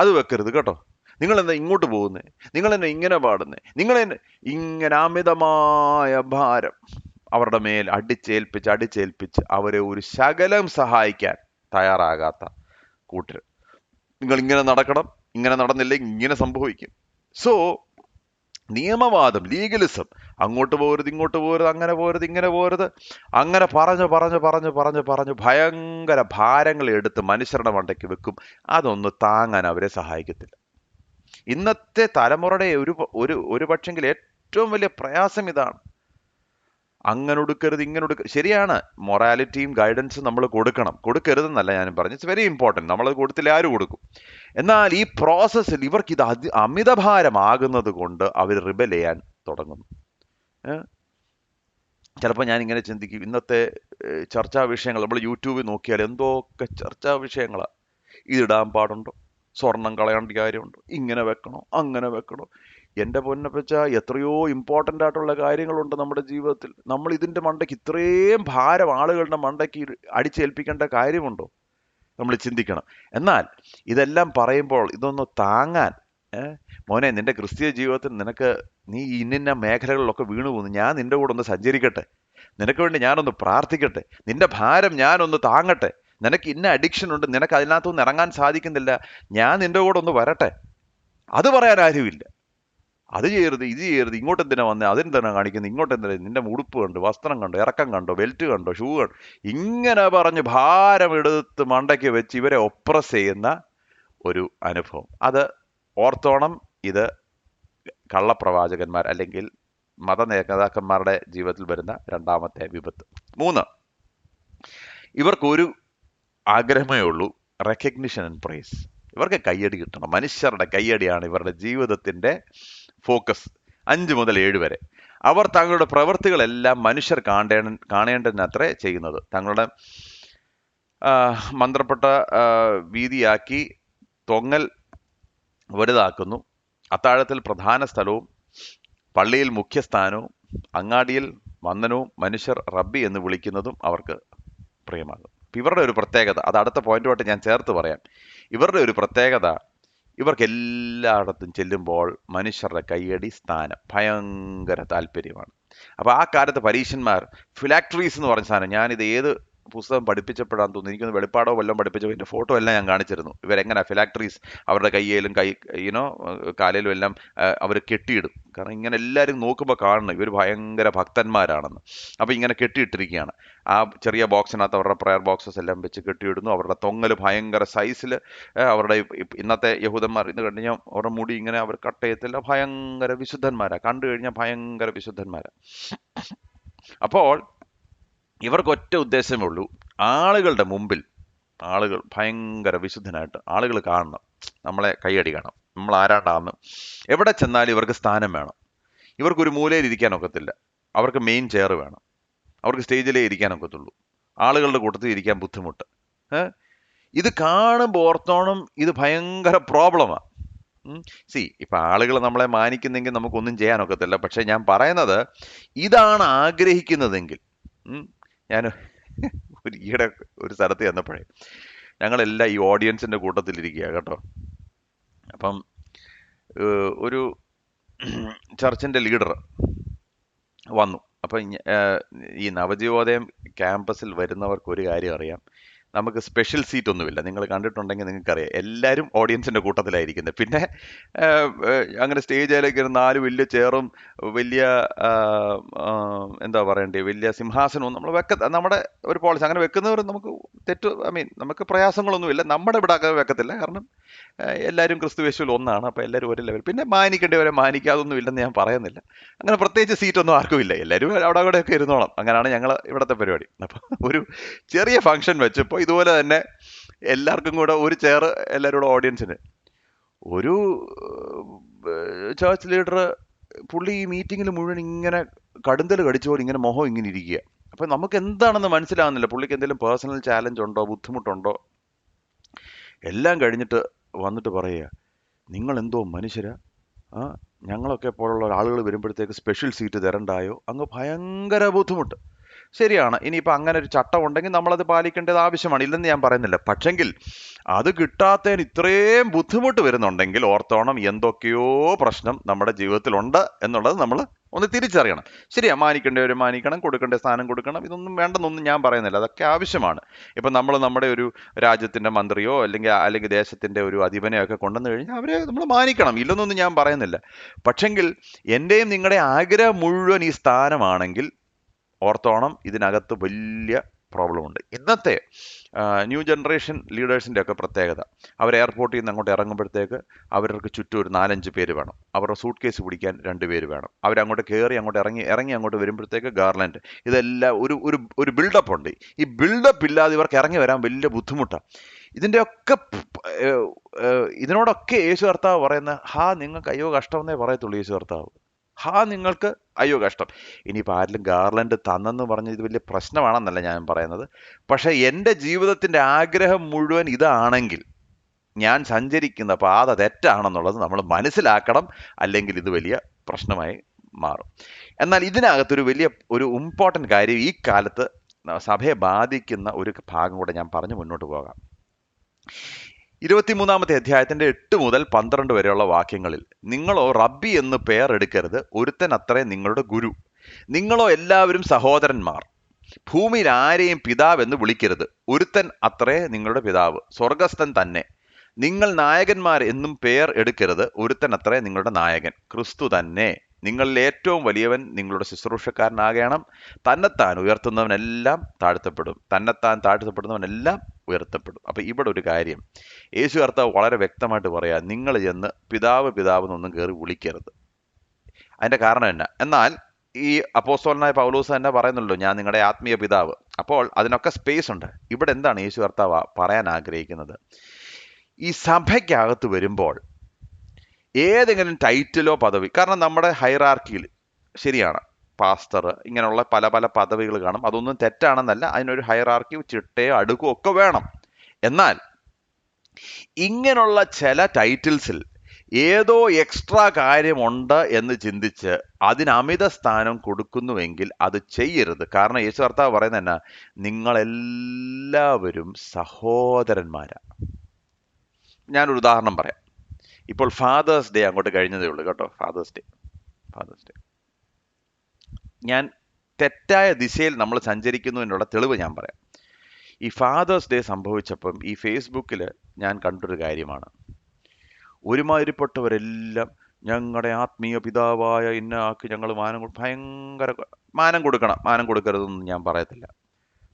അത് വെക്കരുത് കേട്ടോ, നിങ്ങൾ എന്താ ഇങ്ങോട്ട് പോകുന്നേ, നിങ്ങൾ എന്നെ ഇങ്ങനെ പാടുന്നേ, നിങ്ങൾ എന്നെ ഇങ്ങനെ അമിതമായ ഭാരം അവരുടെ മേൽ അടിച്ചേൽപ്പിച്ച് അവരെ ഒരു ശകലം സഹായിക്കാൻ തയ്യാറാകാത്ത കൂട്ടർ. നിങ്ങൾ ഇങ്ങനെ നടക്കണം, ഇങ്ങനെ നടന്നില്ലെങ്കിൽ ഇങ്ങനെ സംഭവിക്കും. സോ നിയമവാദം, ലീഗലിസം, അങ്ങോട്ട് പോകരുത്, ഇങ്ങോട്ട് പോകരുത്, അങ്ങനെ പോകരുത്, ഇങ്ങനെ പോകരുത്, അങ്ങനെ പറഞ്ഞു ഭയങ്കര ഭാരങ്ങൾ എടുത്ത് മനുഷ്യരുടെ മണ്ടയ്ക്ക് വെക്കും. അതൊന്ന് താങ്ങാൻ അവരെ സഹായിക്കത്തില്ല. ഇന്നത്തെ തലമുറയുടെ ഒരു പക്ഷെങ്കിൽ ഏറ്റവും വലിയ പ്രയാസം ഇതാണ്. അങ്ങനെ ഉടുക്കരുത്, ഇങ്ങനെ ഉടുക്കരുത്. ശരിയാണ്, മൊറാലിറ്റിയും ഗൈഡൻസും നമ്മൾ കൊടുക്കരുതെന്നല്ല ഞാൻ പറഞ്ഞു. It's very important. നമ്മളത് കൊടുത്തില്ല ആര് കൊടുക്കും? എന്നാൽ ഈ പ്രോസസ്സിൽ ഇവർക്ക് ഇത് അമിതഭാരമാകുന്നത് കൊണ്ട് അവർ റിബൽ ചെയ്യാൻ തുടങ്ങുന്നു. ചിലപ്പോൾ ഞാൻ ഇങ്ങനെ ചിന്തിക്കും, ഇന്നത്തെ ചർച്ചാ വിഷയങ്ങൾ നമ്മൾ യൂട്യൂബിൽ നോക്കിയാൽ എന്തൊക്കെ ചർച്ചാ വിഷയങ്ങളാണ്. ഇതിടാൻ പാടുണ്ടോ? സ്വർണം കളയേണ്ട കാര്യമുണ്ടോ? ഇങ്ങനെ വെക്കണോ, അങ്ങനെ വെക്കണോ? എൻ്റെ പൊന്നപ്പച്ച, എത്രയോ ഇമ്പോർട്ടൻ്റ് ആയിട്ടുള്ള കാര്യങ്ങളുണ്ട് നമ്മുടെ ജീവിതത്തിൽ. നമ്മൾ ഇതിൻ്റെ മണ്ടയ്ക്ക് ഇത്രയും ഭാരം ആളുകളുടെ മണ്ടയ്ക്ക് അടിച്ചേൽപ്പിക്കേണ്ട കാര്യമുണ്ടോ? നമ്മൾ ചിന്തിക്കണം. എന്നാൽ ഇതെല്ലാം പറയുമ്പോൾ ഇതൊന്ന് താങ്ങാൻ, മോനെ, നിന്റെ ക്രിസ്തീയ ജീവിതത്തിൽ നീ ഇന്ന മേഖലകളിലൊക്കെ വീണു പോകുന്നു, ഞാൻ നിന്റെ കൂടെ ഒന്ന് സഞ്ചരിക്കട്ടെ, നിനക്ക് വേണ്ടി ഞാനൊന്ന് പ്രാർത്ഥിക്കട്ടെ, നിന്റെ ഭാരം ഞാനൊന്ന് താങ്ങട്ടെ, നിനക്ക് ഇന്ന അഡിക്ഷൻ ഉണ്ട്, നിനക്ക് അതിനകത്തൊന്നും ഇറങ്ങാൻ സാധിക്കുന്നില്ല, ഞാൻ നിന്റെ കൂടെ ഒന്ന് വരട്ടെ. അത് പറയാൻ ആരുമില്ല. അത് ചെയ്യരുത്, ഇത് ചെയ്യരുത്, ഇങ്ങോട്ട് എന്തിനാ വന്നേ, അതെന്തിനാ കാണിക്കുന്നത്, ഇങ്ങോട്ട് എന്തിനാ, നിന്റെ ഉടുപ്പ് കണ്ടോ, വസ്ത്രം കണ്ടോ, ഇറക്കം കണ്ടോ, ബെൽറ്റ് കണ്ടോ, ഷൂ കണ്ടോ, ഇങ്ങനെ പറഞ്ഞ് ഭാരം എടുത്ത് മണ്ടയ്ക്ക് വെച്ച് ഇവരെ ഒപ്രസ് ചെയ്യുന്ന ഒരു അനുഭവം. അത് ഓർത്തോണം. ഇത് കള്ളപ്രവാചകന്മാർ അല്ലെങ്കിൽ മതനേതാക്കന്മാരുടെ ജീവിതത്തിൽ വരുന്ന രണ്ടാമത്തെ വിപത്ത്. 3, ഇവർക്കൊരു ആഗ്രഹമേ ഉള്ളൂ, റെക്കഗ്നിഷൻ ആൻഡ് പ്രൈസ്. ഇവർക്ക് കയ്യടി കിട്ടണം. മനുഷ്യരുടെ കയ്യടിയാണ് ഇവരുടെ ജീവിതത്തിൻ്റെ ഫോക്കസ്. 5 മുതൽ 7 വരെ അവർ തങ്ങളുടെ പ്രവൃത്തികളെല്ലാം മനുഷ്യർ കാണേണ്ടതിനത്രേ ചെയ്യുന്നത്. തങ്ങളുടെ മന്ത്രപ്പെട്ട വീതിയാക്കി തൊങ്ങൽ വലുതാക്കുന്നു. അത്താഴത്തിൽ പ്രധാന സ്ഥലവും പള്ളിയിൽ മുഖ്യസ്ഥാനവും അങ്ങാടിയിൽ വന്ദനവും മനുഷ്യർ റബ്ബി എന്ന് വിളിക്കുന്നതും അവർക്ക് പ്രിയമാകും. ഇവരുടെ ഒരു പ്രത്യേകത, അത് അടുത്ത പോയിന്റുമായിട്ട് ഞാൻ ചേർത്ത് പറയാം. ഇവരുടെ ഒരു പ്രത്യേകത, ഇവർക്ക് എല്ലായിടത്തും ചെല്ലുമ്പോൾ മനുഷ്യരുടെ കയ്യടി, സ്ഥാനം ഭയങ്കര താല്പര്യമാണ്. അപ്പോൾ ആ കാലത്ത് പരീശന്മാർ ഫിലാക്ടറീസ് എന്ന് പറഞ്ഞ സാധനം, ഞാനിത് ഏത് പുസ്തകം പഠിപ്പിച്ചപ്പെടാൻ തോന്നുന്നു, എനിക്കൊന്ന് വെളിപ്പാടോ വല്ലതും പഠിപ്പിച്ചപ്പോൾ ഇതിൻ്റെ ഫോട്ടോ എല്ലാം ഞാൻ കാണിച്ചിരുന്നു. ഇവരെങ്ങനെ ഫിലാക്ടറീസ് അവരുടെ കയ്യിലും കാലിലും എല്ലാം അവർ കെട്ടിയിടും. കാരണം ഇങ്ങനെ എല്ലാവരും നോക്കുമ്പോൾ കാണണം ഇവർ ഭയങ്കര ഭക്തന്മാരാണെന്ന്. അപ്പോൾ ഇങ്ങനെ കെട്ടിയിട്ടിരിക്കുകയാണ്. ആ ചെറിയ ബോക്സിനകത്ത് അവരുടെ പ്രയർ ബോക്സസ് എല്ലാം വെച്ച് കെട്ടിയിടുന്നു. അവരുടെ തൊങ്ങൽ ഭയങ്കര സൈസിൽ, അവരുടെ ഇന്നത്തെ യഹൂദന്മാർ ഇന്ന് കണ്ടു കഴിഞ്ഞാൽ അവരുടെ മുടി ഇങ്ങനെ അവർ കട്ട് ചെയ്യത്തില്ല, ഭയങ്കര വിശുദ്ധന്മാരാണ്, കണ്ടു കഴിഞ്ഞാൽ ഭയങ്കര വിശുദ്ധന്മാരാണ്. അപ്പോൾ ഇവർക്ക് ഒറ്റ ഉദ്ദേശമേ ഉള്ളൂ, ആളുകളുടെ മുമ്പിൽ ആളുകൾ ഭയങ്കര വിശുദ്ധനായിട്ട് ആളുകൾ കാണണം, നമ്മളെ കൈയടി കാണണം, നമ്മൾ ആരാണ്ടാന്ന്. എവിടെ ചെന്നാലും ഇവർക്ക് സ്ഥാനം വേണം. ഇവർക്കൊരു മൂലയിൽ ഇരിക്കാൻ ഒക്കത്തില്ല, അവർക്ക് മെയിൻ ചെയർ വേണം, അവർക്ക് സ്റ്റേജിലേ ഇരിക്കാൻ ഒക്കത്തുള്ളൂ, ആളുകളുടെ കൂട്ടത്തിൽ ഇരിക്കാൻ ബുദ്ധിമുട്ട്. ഇത് കാണുമ്പോൾ ഓർത്തോണം, ഇത് ഭയങ്കര പ്രോബ്ലമാണ്. ഇപ്പൊ ആളുകൾ നമ്മളെ മാനിക്കുന്നെങ്കിൽ നമുക്കൊന്നും ചെയ്യാനൊക്കത്തില്ല. പക്ഷെ ഞാൻ പറയുന്നത്, ഇതാണ് ആഗ്രഹിക്കുന്നതെങ്കിൽ, ഞാൻ ഈയിടെ ഒരു സ്ഥലത്ത് ചെന്നപ്പോഴേ, ഞങ്ങളെല്ലാം ഈ ഓഡിയൻസിന്റെ കൂട്ടത്തിലിരിക്കുക കേട്ടോ. അപ്പം ഒരു ചർച്ചിന്റെ ലീഡർ വന്നു. അപ്പൊ ഈ നവജീവോദയം ക്യാമ്പസിൽ വരുന്നവർക്ക് ഒരു കാര്യം അറിയാം, നമുക്ക് സ്പെഷ്യൽ സീറ്റ് ഒന്നുമില്ല. നിങ്ങൾ കണ്ടിട്ടുണ്ടെങ്കിൽ നിങ്ങൾക്കറിയാം, എല്ലാവരും ഓഡിയൻസിന്റെ കൂട്ടത്തിലായിരിക്കുന്നത്. പിന്നെ അങ്ങനെ സ്റ്റേജിലേക്ക് 4 വലിയ ചെയറും വലിയ എന്താ പറയണ്ടേ, വലിയ സിംഹാസനവും നമ്മൾ നമ്മുടെ ഒരു പോളിസി അങ്ങനെ വെക്കുന്നവർ നമുക്ക് നമുക്ക് പ്രയാസങ്ങളൊന്നുമില്ല. നമ്മുടെ ഇവിടെ അങ്ങനെ വെക്കത്തില്ല. കാരണം എല്ലാവരും ക്രിസ്തുവേശുവിൽ ഒന്നാണ്. അപ്പോൾ എല്ലാവരും ഒരു ലെവൽ. പിന്നെ മാനിക്കേണ്ടവരെ മാനിക്കാതൊന്നും ഇല്ലെന്ന് ഞാൻ പറയുന്നില്ല. അങ്ങനെ പ്രത്യേകിച്ച് സീറ്റൊന്നും ആർക്കും ഇല്ല. എല്ലാവരും അവിടെ അവിടെയൊക്കെ ഇരുന്നോളാം. അങ്ങനെയാണ് ഞങ്ങൾ ഇവിടുത്തെ പരിപാടി. അപ്പോൾ ഒരു ചെറിയ ഫംഗ്ഷൻ വെച്ചപ്പോൾ ഇതുപോലെ തന്നെ എല്ലാവർക്കും കൂടെ ഒരു ചെയർ, എല്ലാവരും കൂടെ ഓഡിയൻസിന്. ഒരു ചർച്ച് ലീഡർ, പുള്ളി ഈ മീറ്റിങ്ങിൽ മുഴുവൻ ഇങ്ങനെ കടുന്തൽ കടിച്ച പോലെ ഇങ്ങനെ മുഖം ഇങ്ങനെ ഇരിക്കുക. അപ്പം നമുക്ക് എന്താണെന്ന് മനസ്സിലാവുന്നില്ല. പുള്ളിക്ക് എന്തെങ്കിലും പേഴ്സണൽ ചാലഞ്ച് ഉണ്ടോ, ബുദ്ധിമുട്ടുണ്ടോ? എല്ലാം കഴിഞ്ഞിട്ട് വന്നിട്ട് പറയുക, നിങ്ങൾ എന്തോ മനുഷ്യരാ, ഞങ്ങളൊക്കെ പോലുള്ള ആളുകൾ വരുമ്പോഴത്തേക്ക് സ്പെഷ്യൽ സീറ്റ് തരണ്ടായോ? അങ്ങ് ഭയങ്കര ബുദ്ധിമുട്ട്. ശരിയാണ്, ഇനിയിപ്പോൾ അങ്ങനെ ഒരു ചട്ടം ഉണ്ടെങ്കിൽ നമ്മളത് പാലിക്കേണ്ടത് ആവശ്യമാണ്, ഇല്ലെന്ന് ഞാൻ പറയുന്നില്ല. പക്ഷെങ്കിൽ അത് കിട്ടാത്തതിന് ഇത്രയും ബുദ്ധിമുട്ട് വരുന്നുണ്ടെങ്കിൽ ഓർത്തോണം, എന്തൊക്കെയോ പ്രശ്നം നമ്മുടെ ജീവിതത്തിലുണ്ട് എന്നുള്ളത് നമ്മൾ ഒന്ന് തിരിച്ചറിയണം. ശരിയാ, മാനിക്കേണ്ടവർ മാനിക്കണം, കൊടുക്കേണ്ട സ്ഥാനം കൊടുക്കണം. ഇതൊന്നും വേണ്ടെന്നൊന്നും ഞാൻ പറയുന്നില്ല, അതൊക്കെ ആവശ്യമാണ്. ഇപ്പം നമ്മൾ നമ്മുടെ ഒരു രാജ്യത്തിന്റെ മന്ത്രിയോ അല്ലെങ്കിൽ ദേശത്തിന്റെ ഒരു അധിപനെയോ ഒക്കെ കൊണ്ടുവന്നു കഴിഞ്ഞാൽ അവരെ നമ്മൾ മാനിക്കണം, ഇല്ലെന്നൊന്നും ഞാൻ പറയുന്നില്ല. പക്ഷെങ്കിൽ എൻ്റെയും നിങ്ങളുടെ ആഗ്രഹം മുഴുവൻ ഈ സ്ഥാനമാണെങ്കിൽ ഓർത്തോണം, ഇതിനകത്ത് വലിയ പ്രോബ്ലമുണ്ട്. ഇന്നത്തെ ന്യൂ ജനറേഷൻ ലീഡേഴ്സിൻ്റെ ഒക്കെ പ്രത്യേകത, അവർ എയർപോർട്ടിൽ നിന്ന് അങ്ങോട്ട് ഇറങ്ങുമ്പോഴത്തേക്ക് അവർക്ക് ചുറ്റും ഒരു 4-5 പേര് വേണം. അവരുടെ സൂട്ട് കേസ് പിടിക്കാൻ 2 പേര് വേണം. അവരങ്ങോട്ട് കയറി അങ്ങോട്ട് ഇറങ്ങി അങ്ങോട്ട് വരുമ്പോഴത്തേക്ക് ഗാർലൻഡ്, ഇതെല്ലാം ഒരു ബിൽഡപ്പ് ഉണ്ട്. ഈ ബിൽഡപ്പ് ഇല്ലാതെ ഇവർക്ക് ഇറങ്ങി വരാൻ വലിയ ബുദ്ധിമുട്ടാണ്. ഇതിനോടൊക്കെ യേശു കർത്താവ് പറയുന്ന, നിങ്ങൾക്ക് അയ്യോ കഷ്ടമെന്നേ പറയത്തുള്ളൂ യേശു കർത്താവ്. നിങ്ങൾക്ക് അയ്യോ കഷ്ടം. ഇനിയിപ്പോൾ ആരിലും ഗാർലൻഡ് തന്നെന്ന് പറഞ്ഞ് ഇത് വലിയ പ്രശ്നമാണെന്നല്ല ഞാൻ പറയുന്നത്. പക്ഷെ എൻ്റെ ജീവിതത്തിൻ്റെ ആഗ്രഹം മുഴുവൻ ഇതാണെങ്കിൽ ഞാൻ സഞ്ചരിക്കുന്ന പാത തെറ്റാണെന്നുള്ളത് നമ്മൾ മനസ്സിലാക്കണം. അല്ലെങ്കിൽ ഇത് വലിയ പ്രശ്നമായി മാറും. എന്നാൽ ഇതിനകത്തൊരു ഒരു ഇമ്പോർട്ടൻ്റ് കാര്യം, ഈ കാലത്ത് സഭയെ ബാധിക്കുന്ന ഒരു ഭാഗം കൂടെ ഞാൻ പറഞ്ഞു മുന്നോട്ട് പോകാം. 23-ാമത്തെ അധ്യായത്തിന്റെ 8 മുതൽ 12 വരെയുള്ള വാക്യങ്ങളിൽ, നിങ്ങളോ റബ്ബി എന്ന് പേർ എടുക്കരുത്, ഒരുത്തൻ അത്രേ നിങ്ങളുടെ ഗുരു. നിങ്ങളോ എല്ലാവരും സഹോദരന്മാർ. ഭൂമിയിൽ ആരെയും പിതാവ് എന്ന് വിളിക്കരുത്, ഒരുത്തൻ അത്രേ നിങ്ങളുടെ പിതാവ്, സ്വർഗസ്ഥൻ തന്നെ. നിങ്ങൾ നായകന്മാർ എന്നും പേർ എടുക്കരുത്, ഒരുത്തൻ അത്രേ നിങ്ങളുടെ നായകൻ, ക്രിസ്തു തന്നെ. നിങ്ങളിൽ ഏറ്റവും വലിയവൻ നിങ്ങളുടെ ശുശ്രൂഷക്കാരനാകണം. തന്നെത്താൻ ഉയർത്തുന്നവനെല്ലാം താഴ്ത്തപ്പെടും, തന്നെത്താൻ താഴ്ത്തപ്പെടുന്നവനെല്ലാം ഉയർത്തപ്പെടും. അപ്പൊ ഇവിടെ ഒരു കാര്യം യേശു കർത്താവ് വളരെ വ്യക്തമായിട്ട് പറയാ, നിങ്ങൾ ചെന്ന് പിതാവ് എന്നൊന്നും കയറി വിളിക്കരുത്. അതിന്റെ കാരണം എന്നാ? എന്നാൽ ഈ അപ്പോസ്തലനായ പൗലോസ് തന്നെ പറയുന്നുള്ളൂ, ഞാൻ നിങ്ങളുടെ ആത്മീയ പിതാവ്. അപ്പോൾ അതിനൊക്കെ സ്പേസ് ഉണ്ട്. ഇവിടെ എന്താണ് യേശു കർത്താവ് പറയാൻ ആഗ്രഹിക്കുന്നത്? ഈ സഭയ്ക്കകത്ത് വരുമ്പോൾ ഏതെങ്കിലും ടൈറ്റിലോ പദവി, കാരണം നമ്മുടെ ഹൈറാർക്കിയിൽ ശരിയാണ്, പാസ്റ്റർ, ഇങ്ങനെയുള്ള പല പല പദവികൾ കാണും. അതൊന്നും തെറ്റാണെന്നല്ല, അതിനൊരു ഹൈറാർക്കി, ചിട്ടയോ അടുക്കോ ഒക്കെ വേണം. എന്നാൽ ഇങ്ങനെയുള്ള ചില ടൈറ്റിൽസിൽ ഏതോ എക്സ്ട്രാ കാര്യമുണ്ട് എന്ന് ചിന്തിച്ച് അതിന് അമിത സ്ഥാനം കൊടുക്കുന്നുവെങ്കിൽ അത് ചെയ്യരുത്. കാരണം യേശു കർത്താവ് പറയുന്നത് എന്നാ? നിങ്ങളെല്ലാവരും സഹോദരന്മാരാ. ഞാനൊരു ഉദാഹരണം പറയാം. ഇപ്പോൾ ഫാദേഴ്സ് ഡേ അങ്ങോട്ട് കഴിഞ്ഞതേ ഉള്ളൂ കേട്ടോ. ഫാദേഴ്സ് ഡേ ഞാൻ തെറ്റായ ദിശയിൽ നമ്മൾ സഞ്ചരിക്കുന്നതിനുള്ള തെളിവ് ഞാൻ പറയാം. ഈ ഫാദേഴ്സ് ഡേ സംഭവിച്ചപ്പം ഈ ഫേസ്ബുക്കിൽ ഞാൻ കണ്ടൊരു കാര്യമാണ്, ഒരുമാതിരിപ്പെട്ടവരെല്ലാം ഞങ്ങളുടെ ആത്മീയ പിതാവായ ഇന്ന ആക്ക് ഞങ്ങൾ ഭയങ്കര മാനം കൊടുക്കണം, മാനം കൊടുക്കരുതെന്ന് ഞാൻ പറയത്തില്ല,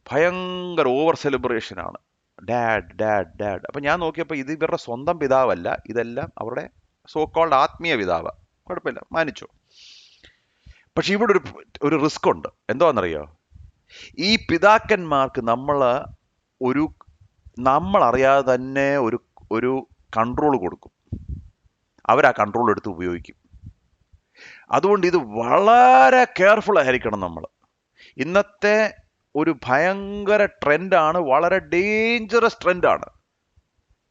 ഭയങ്കര ഓവർ സെലിബ്രേഷനാണ്. ഡാഡ്. അപ്പം ഞാൻ നോക്കിയപ്പോൾ ഇത് ഇവരുടെ സ്വന്തം പിതാവല്ല, ഇതെല്ലാം അവരുടെ സോക്കോൾഡ് ആത്മീയ പിതാവ്. കുഴപ്പമില്ല, മാനിച്ചു. പക്ഷെ ഇവിടെ ഒരു റിസ്ക് ഉണ്ട്. എന്താണെന്നറിയോ? ഈ പിതാക്കന്മാർക്ക് നമ്മൾ അറിയാതെ തന്നെ ഒരു കൺട്രോൾ കൊടുക്കും. അവരാ കൺട്രോൾ എടുത്ത് ഉപയോഗിക്കും. അതുകൊണ്ട് ഇത് വളരെ കെയർഫുൾ ആയിരിക്കണം നമ്മൾ. ഇന്നത്തെ ഒരു ഭയങ്കര ട്രെൻഡാണ്, വളരെ ഡേഞ്ചറസ് ട്രെൻഡാണ്.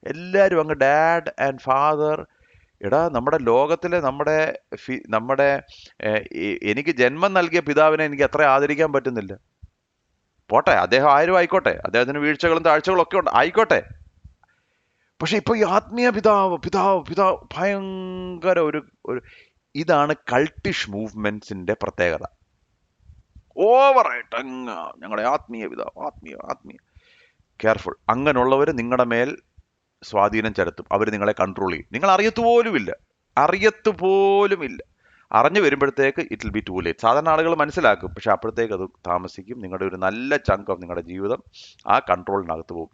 എല്ലാവരും അങ്ങ് ഡാഡ് ആൻഡ് ഫാദർ എടാ, നമ്മുടെ ലോകത്തിലെ നമ്മുടെ എനിക്ക് ജന്മം നൽകിയ പിതാവിനെ എനിക്ക് അത്ര ആദരിക്കാൻ പറ്റുന്നില്ല. പോട്ടെ, അദ്ദേഹം ആരും ആയിക്കോട്ടെ, അദ്ദേഹത്തിന് വീഴ്ചകളും താഴ്ചകളും ഒക്കെ ഉണ്ട്, ആയിക്കോട്ടെ. പക്ഷെ ഇപ്പൊ ഈ ആത്മീയ പിതാവ് പിതാവ് പിതാവ് ഭയങ്കര ഒരു ഇതാണ് കൾട്ടിഷ് മൂവ്മെന്റ്സിന്റെ പ്രത്യേകത. ഓവറായിട്ട് ഞങ്ങളുടെ ആത്മീയ പിതാവ്, ആത്മീയ ആത്മീയ. കെയർഫുൾ. അങ്ങനെയുള്ളവർ നിങ്ങളുടെ മേൽ സ്വാധീനം ചെലുത്തും. അവർ നിങ്ങളെ കൺട്രോൾ ചെയ്യും. നിങ്ങൾ അറിയത്തുപോലുമില്ല. അറിഞ്ഞു വരുമ്പോഴത്തേക്ക് it will be to late. സാധാരണ ആളുകൾ മനസ്സിലാക്കും, പക്ഷെ അപ്പോഴത്തേക്ക് അത് താമസിക്കും. നിങ്ങളുടെ ഒരു നല്ല ചങ്ക് ഓഫ് നിങ്ങളുടെ ജീവിതം ആ കൺട്രോളിനകത്ത് പോകും.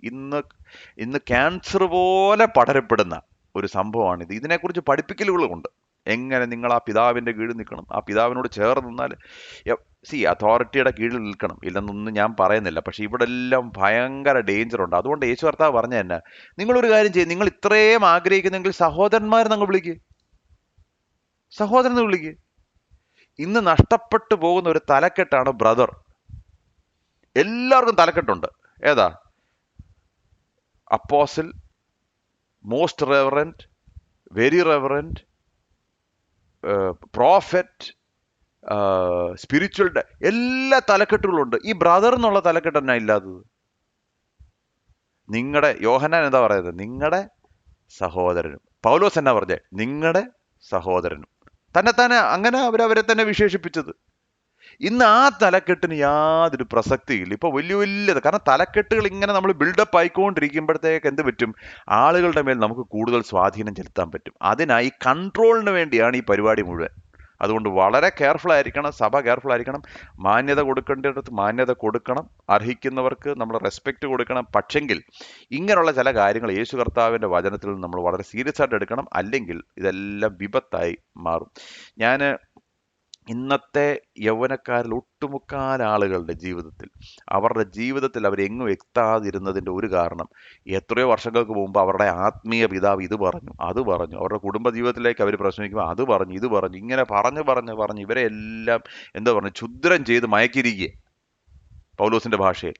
ഇന്ന് ക്യാൻസർ പോലെ പടരപ്പെടുന്ന ഒരു സംഭവമാണിത്. ഇതിനെക്കുറിച്ച് പഠിപ്പിക്കലുകളുമുണ്ട്. എങ്ങനെ നിങ്ങൾ ആ പിതാവിൻ്റെ കീഴിൽ നിൽക്കണം, ആ പിതാവിനോട് ചേർന്ന് നിന്നാൽ അതോറിറ്റിയുടെ കീഴിൽ നിൽക്കണം, ഇല്ലെന്നൊന്നും ഞാൻ പറയുന്നില്ല. പക്ഷെ ഇവിടെ എല്ലാം ഭയങ്കര ഡേഞ്ചർ ഉണ്ട്. അതുകൊണ്ട് യേശു കർത്താവ് പറഞ്ഞ തന്നെ, നിങ്ങളൊരു കാര്യം ചെയ്യും, നിങ്ങൾ ഇത്രയും ആഗ്രഹിക്കുന്നെങ്കിൽ സഹോദരന്മാരെ നിങ്ങൾ വിളിക്കുക, സഹോദരനെ വിളിക്കുക. ഇന്ന് നഷ്ടപ്പെട്ടു പോകുന്ന ഒരു തലക്കെട്ടാണ് ബ്രദർ. എല്ലാവർക്കും തലക്കെട്ടുണ്ട്. ഏതാ? Apostle, most reverend, very reverend, prophet, spiritual, എല്ലാ തലക്കെട്ടുകളുണ്ട്. ഈ ബ്രദർ എന്നുള്ള തലക്കെട്ട് എന്നാ ഇല്ലാത്തത്? നിങ്ങളുടെ യോഹന്നാൻ എന്താ പറയുന്നത്? നിങ്ങളുടെ സഹോദരനും. പൗലോസ് എന്നാ പറഞ്ഞേ? നിങ്ങളുടെ സഹോദരനും. തന്നെ അങ്ങനെ അവരെ തന്നെ വിശേഷിപ്പിച്ചത്. ഇന്ന് ആ തലക്കെട്ടിന് യാതൊരു പ്രസക്തിയില്ല. ഇപ്പൊ വലിയ കാരണം തലക്കെട്ടുകൾ ഇങ്ങനെ നമ്മൾ ബിൽഡപ്പ് ആയിക്കൊണ്ടിരിക്കുമ്പോഴത്തേക്ക് എന്ത് പറ്റും? ആളുകളുടെ മേൽ നമുക്ക് കൂടുതൽ സ്വാധീനം ചെലുത്താൻ പറ്റും. അതിനായി കൺട്രോളിന് വേണ്ടിയാണ് ഈ പരിപാടി മുഴുവൻ. അതുകൊണ്ട് വളരെ കെയർഫുൾ ആയിരിക്കണം. സഭ കെയർഫുൾ ആയിരിക്കണം. മാന്യത കൊടുക്കേണ്ടിടത്ത് മാന്യത കൊടുക്കണം. അർഹിക്കുന്നവർക്ക് നമ്മൾ റെസ്പെക്റ്റ് കൊടുക്കണം. പക്ഷെങ്കിൽ ഇങ്ങനെയുള്ള ചില കാര്യങ്ങൾ യേശു കർത്താവിൻ്റെ വചനത്തിൽ നിന്ന് നമ്മൾ വളരെ സീരിയസ് ആയിട്ട് എടുക്കണം. അല്ലെങ്കിൽ ഇതെല്ലാം വിപത്തായി മാറും. ഞാൻ ഇന്നത്തെ യൗവനക്കാരിൽ ഒട്ടുമുക്കാൽ ആളുകളുടെ അവരുടെ ജീവിതത്തിൽ അവരെങ്ങും എത്താതിരുന്നതിൻ്റെ ഒരു കാരണം, എത്രയോ വർഷങ്ങൾക്ക് മുമ്പ് അവരുടെ ആത്മീയ പിതാവ് ഇത് പറഞ്ഞു അത് പറഞ്ഞു, അവരുടെ കുടുംബ ജീവിതത്തിലേക്ക് അവർ പ്രശ്നിക്കുമ്പോൾ അത് പറഞ്ഞു ഇത് പറഞ്ഞു, ഇങ്ങനെ പറഞ്ഞ് ഇവരെ എല്ലാം എന്താ പറഞ്ഞു, ക്ഷുദ്രം ചെയ്ത് മയക്കിരിക്കുക. പൗലോസിന്റെ ഭാഷയിൽ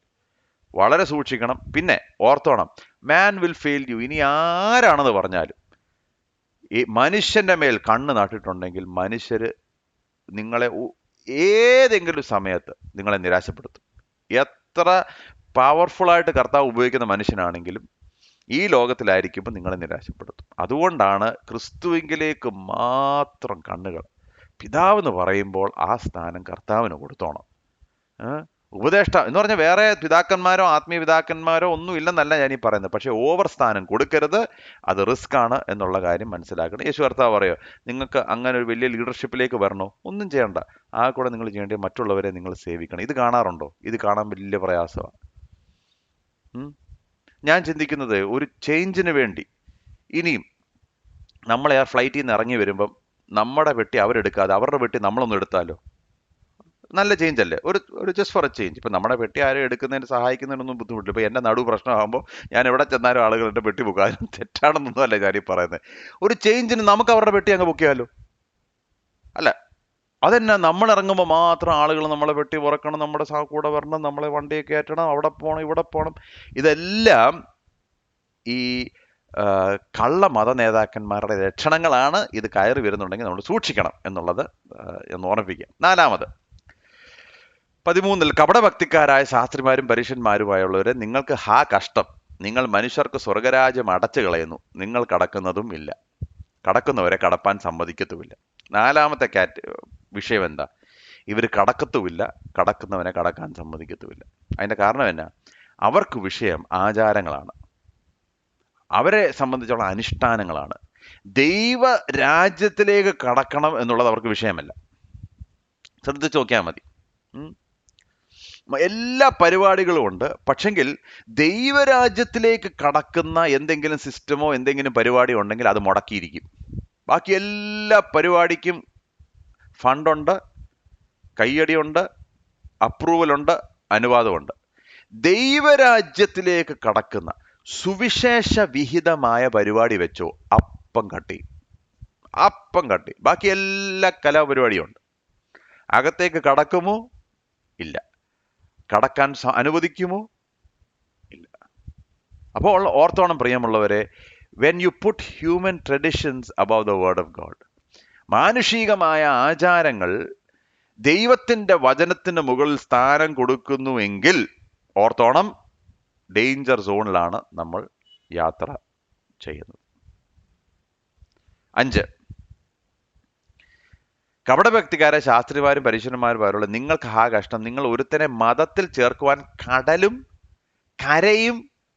വളരെ സൂക്ഷിക്കണം. പിന്നെ ഓർത്തോണം, മാൻ വിൽ ഫെയിൽ യു. ഇനി ആരാണെന്ന് പറഞ്ഞാലും ഈ മനുഷ്യന്റെ മേൽ കണ്ണ് നട്ടിട്ടുണ്ടെങ്കിൽ മനുഷ്യര് നിങ്ങളെ ഏതെങ്കിലും സമയത്ത് നിങ്ങളെ നിരാശപ്പെടുത്തും. എത്ര പവർഫുള്ളായിട്ട് കർത്താവ് ഉപയോഗിക്കുന്ന മനുഷ്യനാണെങ്കിലും ഈ ലോകത്തിലായിരിക്കുമ്പോൾ നിങ്ങളെ നിരാശപ്പെടുത്തും. അതുകൊണ്ടാണ് ക്രിസ്തുവിങ്കിലേക്ക് മാത്രം കണ്ണുകൾ. പിതാവെന്ന് പറയുമ്പോൾ ആ സ്ഥാനം കർത്താവിന് കൊടുത്തോണം. ഉപദേഷ്ട എന്ന് പറഞ്ഞാൽ വേറെ പിതാക്കന്മാരോ ആത്മീയ പിതാക്കന്മാരോ ഒന്നും ഇല്ലെന്നല്ല ഞാനീ പറയുന്നത്. പക്ഷെ ഓവർ സ്ഥാനം കൊടുക്കരുത്. അത് റിസ്ക് ആണ് എന്നുള്ള കാര്യം മനസ്സിലാക്കണം. യേശു കർത്താവ് പറയോ, നിങ്ങൾക്ക് അങ്ങനെ ഒരു വലിയ ലീഡർഷിപ്പിലേക്ക് വരണോ? ഒന്നും ചെയ്യണ്ട. ആ കൂടെ നിങ്ങൾ ചെയ്യേണ്ടത് മറ്റുള്ളവരെ നിങ്ങൾ സേവിക്കണം. ഇത് കാണാറുണ്ടോ? ഇത് കാണാൻ വലിയ പ്രയാസമാണ്. ഞാൻ ചിന്തിക്കുന്നത് ഒരു ചേഞ്ചിന് വേണ്ടി ഇനിയും നമ്മളെ ആ ഫ്ലൈറ്റിൽ നിന്ന് ഇറങ്ങി വരുമ്പം നമ്മുടെ പെട്ടി അവരെടുക്കാതെ അവരുടെ പെട്ടി നമ്മളൊന്നും എടുത്താലോ? നല്ല ചേഞ്ച് അല്ലേ? ഒരു ജസ്റ്റ് ഫോർ എ ചേഞ്ച്. ഇപ്പം നമ്മുടെ പെട്ടി ആരും എടുക്കുന്നതിന് സഹായിക്കുന്നതിനൊന്നും ബുദ്ധിമുട്ടില്ല. ഇപ്പം എൻ്റെ നടു പ്രശ്നമാകുമ്പോൾ ഞാൻ എവിടെ ചെന്നാലും ആളുകൾ എൻ്റെ പെട്ടി ബുക്ക് ആരും തെറ്റാണെന്നൊന്നും അല്ല ഞാനീ പറയുന്നത്. ഒരു ചേഞ്ചിന് നമുക്ക് അവരുടെ പെട്ടി അങ്ങ് ബുക്ക് ചെയ്യാമല്ലോ, അല്ല? അതെന്നാ നമ്മൾ ഇറങ്ങുമ്പോൾ മാത്രം ആളുകൾ നമ്മളെ പെട്ടി പുറക്കണം, നമ്മുടെ കൂടെ വരണം, നമ്മളെ വണ്ടിയെ കയറ്റണം, അവിടെ പോകണം ഇവിടെ പോകണം. ഇതെല്ലാം ഈ കള്ള മത നേതാക്കന്മാരുടെ ലക്ഷണങ്ങളാണ്. ഇത് കയറി വരുന്നുണ്ടെങ്കിൽ നമ്മൾ സൂക്ഷിക്കണം എന്നുള്ളത് എന്ന് ഓർമ്മിപ്പിക്കുക. 4, 13 കപടഭക്തിക്കാരായ ശാസ്ത്രിമാരും പരീക്ഷന്മാരുമായുള്ളവരെ, നിങ്ങൾക്ക് കഷ്ടം, നിങ്ങൾ മനുഷ്യർക്ക് സ്വർഗരാജ്യം അടച്ചു കളയുന്നു, നിങ്ങൾ കടക്കുന്നതും ഇല്ല, കടക്കുന്നവരെ കടപ്പാൻ സമ്മതിക്കത്തുമില്ല. 4ാമത്തെ വിഷയം എന്താ? ഇവർ കടക്കത്തുമില്ല, കടക്കുന്നവനെ കടക്കാൻ സമ്മതിക്കത്തുമില്ല. അതിന്റെ കാരണം എന്നാ? അവർക്ക് വിഷയം ആചാരങ്ങളാണ്, അവരെ സംബന്ധിച്ചുള്ള അനുഷ്ഠാനങ്ങളാണ്. ദൈവ രാജ്യത്തിലേക്ക് കടക്കണം എന്നുള്ളത് അവർക്ക് വിഷയമല്ല. ശ്രദ്ധിച്ച് നോക്കിയാൽ മതി. എല്ലാ പരിപാടികളും ഉണ്ട്. പക്ഷെങ്കിൽ ദൈവരാജ്യത്തിലേക്ക് കടക്കുന്ന എന്തെങ്കിലും സിസ്റ്റമോ എന്തെങ്കിലും പരിപാടിയോ ഉണ്ടെങ്കിൽ അത് മുടക്കിയിരിക്കും. ബാക്കി എല്ലാ പരിപാടിക്കും ഫണ്ടുണ്ട്, കയ്യടിയുണ്ട്, അപ്രൂവലുണ്ട്, അനുവാദമുണ്ട്. ദൈവരാജ്യത്തിലേക്ക് കടക്കുന്ന സുവിശേഷ വിഹിതമായ പരിപാടി വെച്ചോ അപ്പം കട്ടി. ബാക്കി എല്ലാ കലാപരിപാടിയും ഉണ്ട്. അകത്തേക്ക് കടക്കുമോ? ഇല്ല. കടക്കാൻ അനുവദിക്കുമോ? ഇല്ല. അപ്പോൾ ഓർത്തോണം പ്രിയമുള്ളവരെ, when you put human traditions above the word of God. മാനുഷികമായ ആചാരങ്ങൾ ദൈവത്തിന്റെ വചനത്തിന് മുകളിൽ സ്ഥാനം കൊടുക്കുന്നുവെങ്കിൽ ഓർത്തോണം, ഡേഞ്ചർ സോണിലാണ് നമ്മൾ യാത്ര ചെയ്യുന്നത്. 5, കപടഭക്തിക്കാരെ ശാസ്ത്രിമാരും പരീശന്മാരും അവരുള്ള നിങ്ങൾക്ക് ആ കഷ്ടം, നിങ്ങൾ ഒരുത്തനെ മതത്തിൽ ചേർക്കുവാൻ കടലും കരയും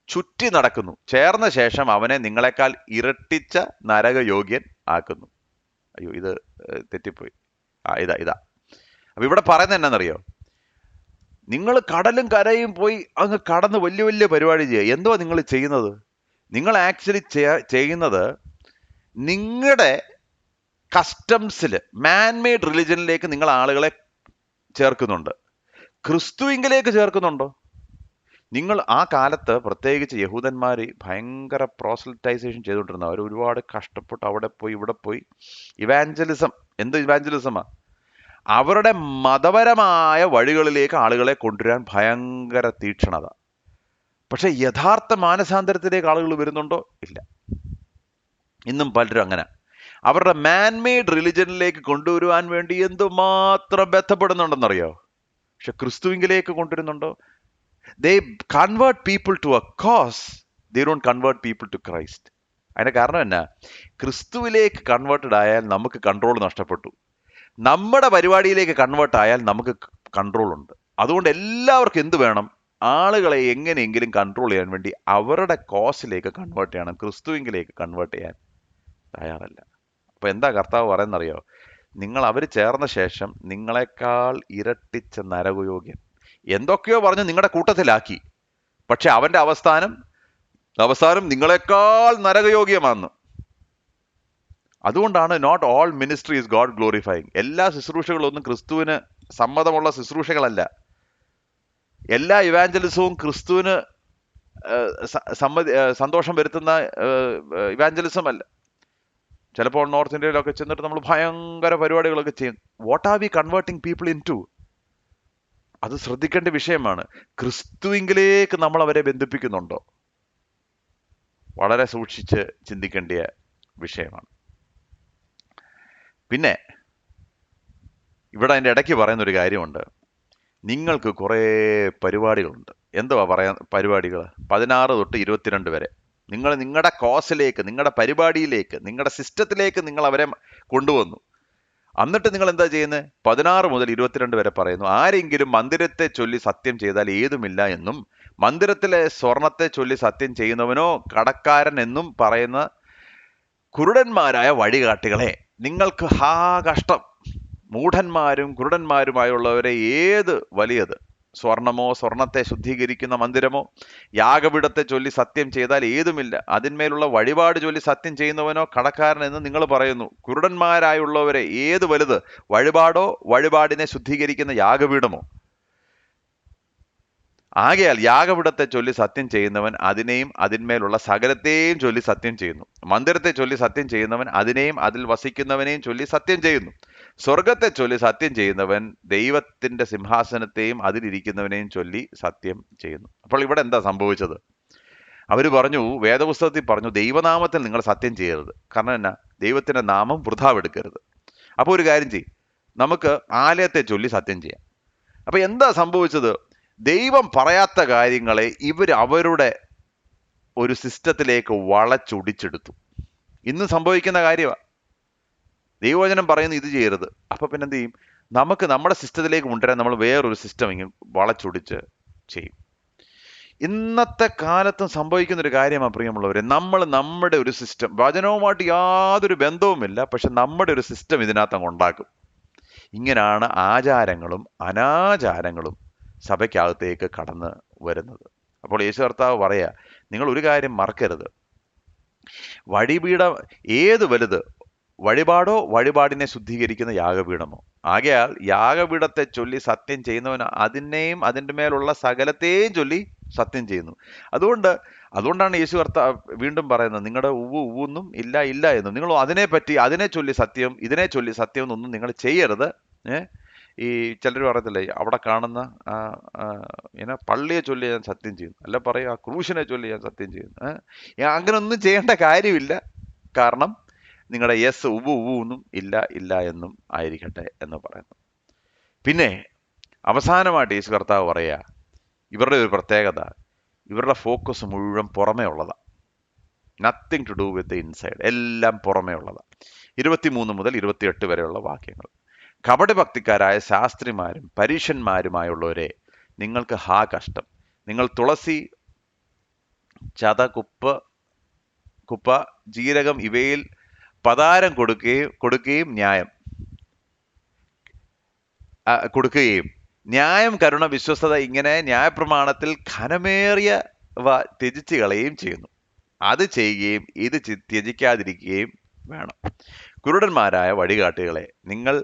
ചുറ്റി നടക്കുന്നു, ചേർന്ന ശേഷം അവനെ നിങ്ങളെക്കാൾ ഇരട്ടിച്ച നരകയോഗ്യൻ ആക്കുന്നു. അയ്യോ, ഇത് തെറ്റിപ്പോയി. ഇതാ അപ്പൊ ഇവിടെ പറയുന്നത് എന്നാന്നറിയോ? നിങ്ങൾ കടലും കരയും പോയി അങ്ങ് കടന്ന് വലിയ വലിയ പരിപാടി ചെയ്യുക. എന്തുവാ നിങ്ങൾ ചെയ്യുന്നത്? നിങ്ങൾ ആക്ച്വലി ചെയ്യുന്നത് നിങ്ങളുടെ കസ്റ്റംസിൽ, മാൻമെയ്ഡ് റിലിജനിലേക്ക് നിങ്ങൾ ആളുകളെ ചേർക്കുന്നുണ്ട്. ക്രിസ്തുവിങ്കിലേക്ക് ചേർക്കുന്നുണ്ടോ? നിങ്ങൾ ആ കാലത്ത് പ്രത്യേകിച്ച് യഹൂദന്മാർ ഭയങ്കര പ്രോസലിറ്റൈസേഷൻ ചെയ്തുകൊണ്ടിരുന്ന, അവർ ഒരുപാട് കഷ്ടപ്പെട്ട് അവിടെ പോയി ഇവിടെ പോയി ഇവാഞ്ചലിസം. എന്ത് ഇവാഞ്ചലിസമാ? അവരുടെ മതപരമായ വഴികളിലേക്ക് ആളുകളെ കൊണ്ടുവരാൻ ഭയങ്കര തീക്ഷണത. പക്ഷെ യഥാർത്ഥ മാനസാന്തരത്തിലേക്ക് ആളുകൾ വരുന്നുണ്ടോ? ഇല്ല. ഇന്നും പലരും അങ്ങനെ അവരുടെ മാൻമെയ്ഡ് റിലിജനിലേക്ക് കൊണ്ടുവരുവാൻ വേണ്ടി എന്തുമാത്രം ബന്ധപ്പെടുന്നുണ്ടെന്നറിയോ? പക്ഷെ ക്രിസ്തുവിങ്കിലേക്ക് കൊണ്ടുവരുന്നുണ്ടോ? They convert people to a cause. They don't convert people to Christ. അതിന്റെ കാരണം എന്നാ? ക്രിസ്തുവിലേക്ക് കൺവേർട്ടഡ് ആയാൽ നമുക്ക് കൺട്രോൾ നഷ്ടപ്പെട്ടു. നമ്മുടെ പരിപാടിയിലേക്ക് കൺവേർട്ട് ആയാൽ നമുക്ക് കൺട്രോൾ ഉണ്ട്. അതുകൊണ്ട് എല്ലാവർക്കും എന്ത് വേണം? ആളുകളെ എങ്ങനെയെങ്കിലും കൺട്രോൾ ചെയ്യാൻ വേണ്ടി അവരുടെ കോസിലേക്ക് കൺവേർട്ട് ചെയ്യണം. ക്രിസ്തുവിങ്കിലേക്ക് കൺവേർട്ട് ചെയ്യാൻ തയ്യാറല്ല. അപ്പൊ എന്താ കർത്താവ് പറയുന്നറിയോ? അവർ ചേർന്ന ശേഷം നിങ്ങളെക്കാൾ ഇരട്ടിച്ച നരകയോഗ്യൻ. എന്തൊക്കെയോ പറഞ്ഞ് നിങ്ങളുടെ കൂട്ടത്തിലാക്കി, പക്ഷെ അവന്റെ അവസാനം നിങ്ങളെക്കാൾ നരകയോഗ്യമാണെന്ന്. അതുകൊണ്ടാണ് not all ministry is God glorifying. എല്ലാ ശുശ്രൂഷകളൊന്നും ക്രിസ്തുവിന് സമ്മതമുള്ള ശുശ്രൂഷകളല്ല. എല്ലാ ഇവാഞ്ചലിസവും ക്രിസ്തുവിന് സന്തോഷം വരുത്തുന്ന ഇവാഞ്ചലിസം അല്ല. ചിലപ്പോൾ നോർത്ത് ഇന്ത്യയിലൊക്കെ ചെന്നിട്ട് നമ്മൾ ഭയങ്കര പരിപാടികളൊക്കെ ചെയ്യും. What are we converting people into? അത് ശ്രദ്ധിക്കേണ്ട വിഷയമാണ്. ക്രിസ്തുവിങ്കിലേക്ക് നമ്മൾ അവരെ ബന്ധിപ്പിക്കുന്നുണ്ടോ? വളരെ സൂക്ഷിച്ച് ചിന്തിക്കേണ്ട വിഷയമാണ്. പിന്നെ ഇവിടെ അതിൻ്റെ ഇടയ്ക്ക് പറയുന്നൊരു കാര്യമുണ്ട്. നിങ്ങൾക്ക് കുറേ പരിപാടികളുണ്ട്. എന്തുവാ പറയാൻ പരിപാടികൾ? 16 തൊട്ട് 22 വരെ നിങ്ങളുടെ കോസിലേക്ക്, നിങ്ങളുടെ പരിപാടിയിലേക്ക്, നിങ്ങളുടെ സിസ്റ്റത്തിലേക്ക് നിങ്ങൾ അവരെ കൊണ്ടുവന്നു. എന്നിട്ട് നിങ്ങൾ എന്താ ചെയ്യുന്നത്? 16 മുതൽ 22 വരെ പറയുന്നു, ആരെങ്കിലും മന്ദിരത്തെ ചൊല്ലി സത്യം ചെയ്താൽ ഏതുമില്ല എന്നും മന്ദിരത്തിലെ സ്വർണത്തെ ചൊല്ലി സത്യം ചെയ്യുന്നവനോ കടക്കാരൻ എന്നും പറയുന്ന കുരുടന്മാരായ വഴികാട്ടികളെ, നിങ്ങൾക്ക് ഹാ കഷ്ടം. മൂഢന്മാരും കുരുടന്മാരുമായുള്ളവരെ ഏത് വലിയത്? സ്വർണമോ, സ്വർണത്തെ ശുദ്ധീകരിക്കുന്ന മന്ദിരമോ, യാഗപീഠത്തെ ചൊല്ലി സത്യം ചെയ്താൽ ഏതുമില്ല, അതിന്മേലുള്ള വഴിപാട് ചൊല്ലി സത്യം ചെയ്യുന്നവനോ കടക്കാരൻ എന്ന് നിങ്ങൾ പറയുന്നു. കുരുടന്മാരായുള്ളവരെ ഏത് വലുത്? വഴിപാടോ, വഴിപാടിനെ ശുദ്ധീകരിക്കുന്ന യാഗപീഠമോ? ആകയാൽ യാഗപീഠത്തെ ചൊല്ലി സത്യം ചെയ്യുന്നവൻ അതിനെയും അതിന്മേലുള്ള സകലത്തെയും ചൊല്ലി സത്യം ചെയ്യുന്നു. മന്ദിരത്തെ ചൊല്ലി സത്യം ചെയ്യുന്നവൻ അതിനെയും അതിൽ വസിക്കുന്നവനെയും ചൊല്ലി സത്യം ചെയ്യുന്നു. സ്വർഗത്തെ ചൊല്ലി സത്യം ചെയ്യുന്നവൻ ദൈവത്തിന്റെ സിംഹാസനത്തെയും അതിലിരിക്കുന്നവനെയും ചൊല്ലി സത്യം ചെയ്യുന്നു. അപ്പോൾ ഇവിടെ എന്താ സംഭവിച്ചത്? അവര് പറഞ്ഞു, വേദപുസ്തകത്തിൽ പറഞ്ഞു, ദൈവനാമത്തിൽ നിങ്ങൾ സത്യം ചെയ്യരുത്. കാരണം എന്നാ? ദൈവത്തിന്റെ നാമം വൃഥാവെടുക്കരുത്. അപ്പോൾ ഒരു കാര്യം ചെയ്യും, നമുക്ക് ആലയത്തെ ചൊല്ലി സത്യം ചെയ്യാം. അപ്പൊ എന്താ സംഭവിച്ചത്? ദൈവം പറയാത്ത കാര്യങ്ങളെ അവരുടെ ഒരു സിസ്റ്റത്തിലേക്ക് വളച്ചൊടിച്ചെടുത്തു. ഇന്ന് സംഭവിക്കുന്ന കാര്യമാണ്. ദൈവവചനം പറയുന്നു ഇത് ചെയ്യരുത്. അപ്പൊ പിന്നെ എന്ത് ചെയ്യും? നമുക്ക് നമ്മുടെ സിസ്റ്റത്തിലേക്ക് കൊണ്ടുവരാൻ നമ്മൾ വേറൊരു സിസ്റ്റം ഇങ്ങനെ വളച്ചൊടിച്ച് ചെയ്യും. ഇന്നത്തെ കാലത്തും സംഭവിക്കുന്ന ഒരു കാര്യമാണ് പ്രിയമുള്ളവരെ. നമ്മുടെ ഒരു സിസ്റ്റം, വചനവുമായിട്ട് യാതൊരു ബന്ധവുമില്ല, പക്ഷെ നമ്മുടെ ഒരു സിസ്റ്റം ഇതിനകത്ത് അങ്ങ് ഉണ്ടാക്കും. ഇങ്ങനെയാണ് ആചാരങ്ങളും അനാചാരങ്ങളും സഭയ്ക്കകത്തേക്ക് കടന്ന് വരുന്നത്. അപ്പോൾ യേശു കർത്താവ് പറയാ, നിങ്ങൾ ഒരു കാര്യം മറക്കരുത്, വഴിപീഠം ഏത് വലുത്? വഴിപാടോ, വഴിപാടിനെ ശുദ്ധീകരിക്കുന്ന യാഗപീഠമോ? ആകയാൽ യാഗപീഠത്തെ ചൊല്ലി സത്യം ചെയ്യുന്നവൻ അതിനെയും അതിൻ്റെ മേലുള്ള സകലത്തെയും ചൊല്ലി സത്യം ചെയ്യുന്നു. അതുകൊണ്ടാണ് യേശു കർത്താവ് വീണ്ടും പറയുന്നത്, നിങ്ങളുടെ ഉവ്വൊന്നും ഇല്ല എന്നും, നിങ്ങൾ അതിനെ ചൊല്ലി സത്യം, ഇതിനെ ചൊല്ലി സത്യം എന്നൊന്നും നിങ്ങൾ ചെയ്യരുത്. ഈ ചിലർ പറയത്തില്ലേ, അവിടെ കാണുന്ന ആ, ആ, ഇങ്ങനെ പള്ളിയെ ചൊല്ലി ഞാൻ സത്യം ചെയ്യുന്നു, അല്ല പറയും ആ ക്രൂശിനെ ചൊല്ലി ഞാൻ സത്യം ചെയ്യുന്നു. അങ്ങനെ ഒന്നും ചെയ്യേണ്ട കാര്യമില്ല. കാരണം നിങ്ങളുടെ യെസ് ഉവ്വ് ഉവ്വ് ഒന്നും ഇല്ല ഇല്ല എന്നും ആയിരിക്കട്ടെ എന്ന് പറയുന്നു. പിന്നെ അവസാനമായിട്ട് യേശു കർത്താവ് പറയുക, ഇവരുടെ ഒരു പ്രത്യേകത, ഇവരുടെ ഫോക്കസ് മുഴുവൻ പുറമേ ഉള്ളതാണ്. Nothing to do with inside, എല്ലാം പുറമേ ഉള്ളതാണ്. 23 മുതൽ 28 വരെയുള്ള വാക്യങ്ങൾ. കപടഭക്തിക്കാരായ ശാസ്ത്രിമാരും പരീശന്മാരുമായുള്ളവരെ, നിങ്ങൾക്ക് ഹാ കഷ്ടം. നിങ്ങൾ തുളസി, ചത, കുപ്പ, ജീരകം ഇവയിൽ പതാരം കൊടുക്കുകയും ന്യായം, കരുണ, വിശ്വസ്തത ഇങ്ങനെ ന്യായപ്രമാണത്തിൽ ഘനമേറിയവ ത്യജിച്ച് കളയുകയും ചെയ്യുന്നു. അത് ചെയ്യുകയും ഇത് ത്യജിക്കാതിരിക്കുകയും വേണം. കുരുടന്മാരായ വഴികാട്ടികളെ, നിങ്ങൾ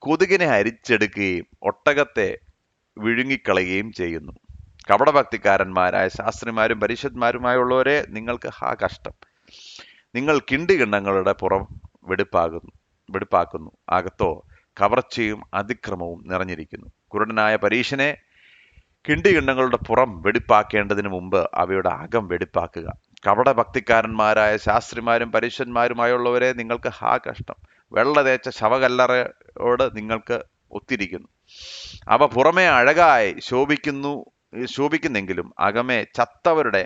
കൊതുകിനെ അരിച്ചെടുക്കുകയും ഒട്ടകത്തെ വിഴുങ്ങിക്കളയുകയും ചെയ്യുന്നു. കപടഭക്തിക്കാരന്മാരായ ശാസ്ത്രിമാരും പരിശുദ്ധന്മാരുമായുള്ളവരെ, നിങ്ങൾക്ക് ഹാ കഷ്ടം. നിങ്ങൾ കിണ്ടികിണ്ണങ്ങളുടെ പുറം വെടിപ്പാക്കുന്നു, അകത്തോ കവർച്ചയും അതിക്രമവും നിറഞ്ഞിരിക്കുന്നു. കുരുടനായ പരീശനെ, കിണ്ടികിണ്ണങ്ങളുടെ പുറം വെടിപ്പാക്കേണ്ടതിന് മുമ്പ് അവയുടെ അകം വെടിപ്പാക്കുക. കപടഭക്തിക്കാരന്മാരായ ശാസ്ത്രിമാരും പരീശന്മാരുമായുള്ളവരെ, നിങ്ങൾക്ക് ഹാ കഷ്ടം. വെള്ള തേച്ച ശവകല്ലറയോട് നിങ്ങൾക്ക് ഒത്തിരിക്കുന്നു. അവ പുറമേ അഴകായി ശോഭിക്കുന്നെങ്കിലും അകമേ ചത്തവരുടെ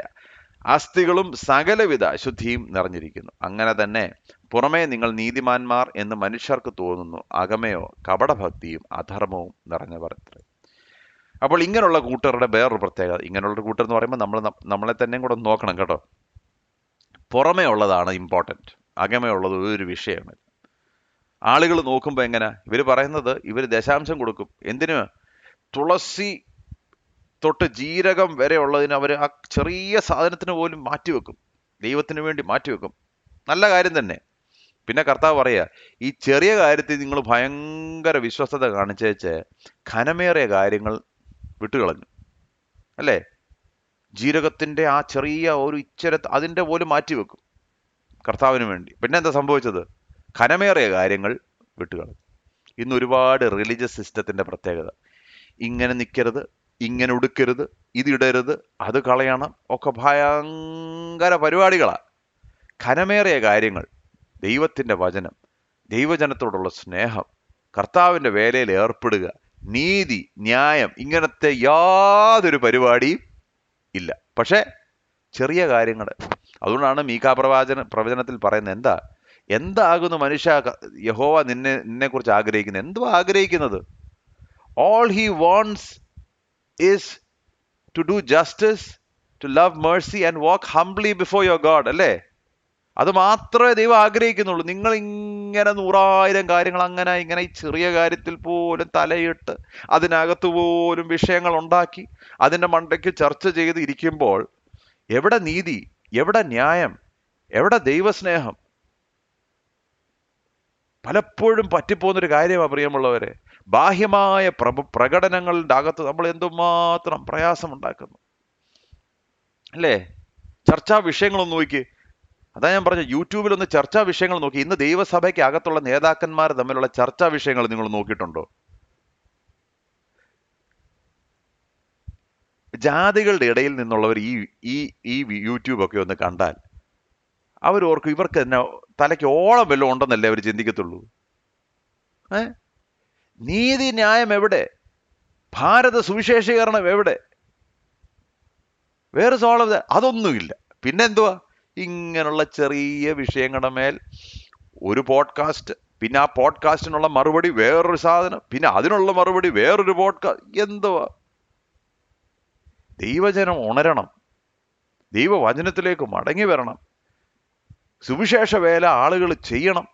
അസ്ഥികളും സകലവിധ അശുദ്ധിയും നിറഞ്ഞിരിക്കുന്നു. അങ്ങനെ തന്നെ പുറമേ നിങ്ങൾ നീതിമാന്മാർ എന്ന് മനുഷ്യർക്ക് തോന്നുന്നു, അകമയോ കപടഭക്തിയും അധർമ്മവും നിറഞ്ഞവർ. അപ്പോൾ ഇങ്ങനെയുള്ള കൂട്ടരുടെ വേറൊരു പ്രത്യേകത, ഇങ്ങനെയുള്ള കൂട്ടർ എന്ന് പറയുമ്പോൾ നമ്മളെ തന്നെയും കൂടെ ഒന്ന് നോക്കണം കേട്ടോ. പുറമേ ഉള്ളതാണ് ഇമ്പോർട്ടൻറ്റ്, അകമേ ഉള്ളത് ഒരു വിഷയമല്ല. ആളുകൾ നോക്കുമ്പോൾ എങ്ങനെ, ഇവർ പറയുന്നത് ഇവർ ദശാംശം കൊടുക്കും. എന്തിനു? തുളസി തൊട്ട് ജീരകം വരെ ഉള്ളതിന് അവർ ആ ചെറിയ സാധനത്തിന് പോലും മാറ്റിവെക്കും, ദൈവത്തിന് വേണ്ടി മാറ്റിവെക്കും. നല്ല കാര്യം തന്നെ. പിന്നെ കർത്താവ് പറയുക, ഈ ചെറിയ കാര്യത്തിൽ നിങ്ങൾ ഭയങ്കര വിശ്വസ്തത കാണിച്ചേച്ച് ഘനമേറിയ കാര്യങ്ങൾ വിട്ടുകളഞ്ഞു, അല്ലേ? ജീരകത്തിന്റെ ആ ചെറിയ ഒരു ഇച്ചിര അതിൻ്റെ പോലും മാറ്റിവെക്കും കർത്താവിന് വേണ്ടി. പിന്നെ എന്താ സംഭവിച്ചത്? ഘനമേറിയ കാര്യങ്ങൾ വിട്ടുകളഞ്ഞു. ഇന്ന് ഒരുപാട് റിലീജിയസ് സിസ്റ്റത്തിന്റെ പ്രത്യേകത, ഇങ്ങനെ നിൽക്കരുത്, ഇങ്ങനെ ഉടുക്കരുത്, ഇതിടരുത്, അത് കളയണം, ഒക്കെ ഭയങ്കര പരിപാടികളാണ്. ഘനമേറിയ കാര്യങ്ങൾ, ദൈവത്തിന്റെ വചനം, ദൈവജനത്തോടുള്ള സ്നേഹം, കർത്താവിന്റെ വേലയിൽ ഏർപ്പെടുക, നീതി, ന്യായം, ഇങ്ങനത്തെ യാതൊരു പരിപാടിയും ഇല്ല. പക്ഷെ ചെറിയ കാര്യങ്ങൾ. അതുകൊണ്ടാണ് മീഖാ പ്രവചനത്തിൽ പറയുന്നത്, എന്താകുന്നു മനുഷ്യ, യഹോവ നിന്നെ കുറിച്ച് ആഗ്രഹിക്കുന്നത്? എന്തുവാ ആഗ്രഹിക്കുന്നത്? All he wants is to do justice, to love mercy and walk humbly before your God, അല്ലേ? അത് മാത്രമേ ദൈവം ആഗ്രഹിക്കുന്നുള്ളൂ. നിങ്ങൾ ഇങ്ങനെ 100,000 കാര്യങ്ങൾ ഇങ്ങനെ ഈ ചെറിയ കാര്യത്തിൽ പോലും തലയിട്ട് അതിനകത്ത് പോലും വിഷയങ്ങൾ ഉണ്ടാക്കി അതിൻ്റെ മണ്ടയ്ക്ക് ചർച്ച ചെയ്ത് ഇരിക്കുമ്പോൾ എവിടെ നീതി, എവിടെ ന്യായം, എവിടെ ദൈവസ്നേഹം? പലപ്പോഴും പറ്റിപ്പോകുന്നൊരു കാര്യമാണ് പ്രിയമുള്ളവരെ. ബാഹ്യമായ പ്രകടനങ്ങളുടെ അകത്ത് നമ്മൾ എന്തുമാത്രം പ്രയാസം ഉണ്ടാക്കുന്നു, അല്ലേ? ചർച്ചാ വിഷയങ്ങളൊന്നും നോക്കി. അതാ ഞാൻ പറഞ്ഞ, യൂട്യൂബിലൊന്ന് ചർച്ചാ വിഷയങ്ങൾ നോക്കി. ഇന്ന് ദൈവസഭയ്ക്ക് അകത്തുള്ള നേതാക്കന്മാർ തമ്മിലുള്ള ചർച്ചാ വിഷയങ്ങൾ നിങ്ങൾ നോക്കിയിട്ടുണ്ടോ? ജാതികളുടെ ഇടയിൽ നിന്നുള്ളവർ ഈ യൂട്യൂബൊക്കെ ഒന്ന് കണ്ടാൽ അവരോർക്കും ഇവർക്ക് തന്നെ തലയ്ക്ക് ഓളം വല്ലതും ഉണ്ടെന്നല്ലേ അവർ ചിന്തിക്കത്തുള്ളൂ. നീതി ന്യായം എവിടെ? ഭാരത സുവിശേഷീകരണം എവിടെ? വേറെ സോളം അതൊന്നുമില്ല. പിന്നെന്തുവാ? ഇങ്ങനെയുള്ള ചെറിയ വിഷയങ്ങളുടെ മേൽ ഒരു പോഡ്കാസ്റ്റ്, പിന്നെ ആ പോഡ്കാസ്റ്റിനുള്ള മറുപടി വേറൊരു സാധനം, പിന്നെ അതിനുള്ള മറുപടി വേറൊരു പോഡ്കാസ്റ്റ്. എന്തുവാ? ദൈവജനം ഉണരണം, ദൈവവചനത്തിലേക്ക് മടങ്ങി വരണം, സുവിശേഷ വേല ആളുകൾ ചെയ്യണം,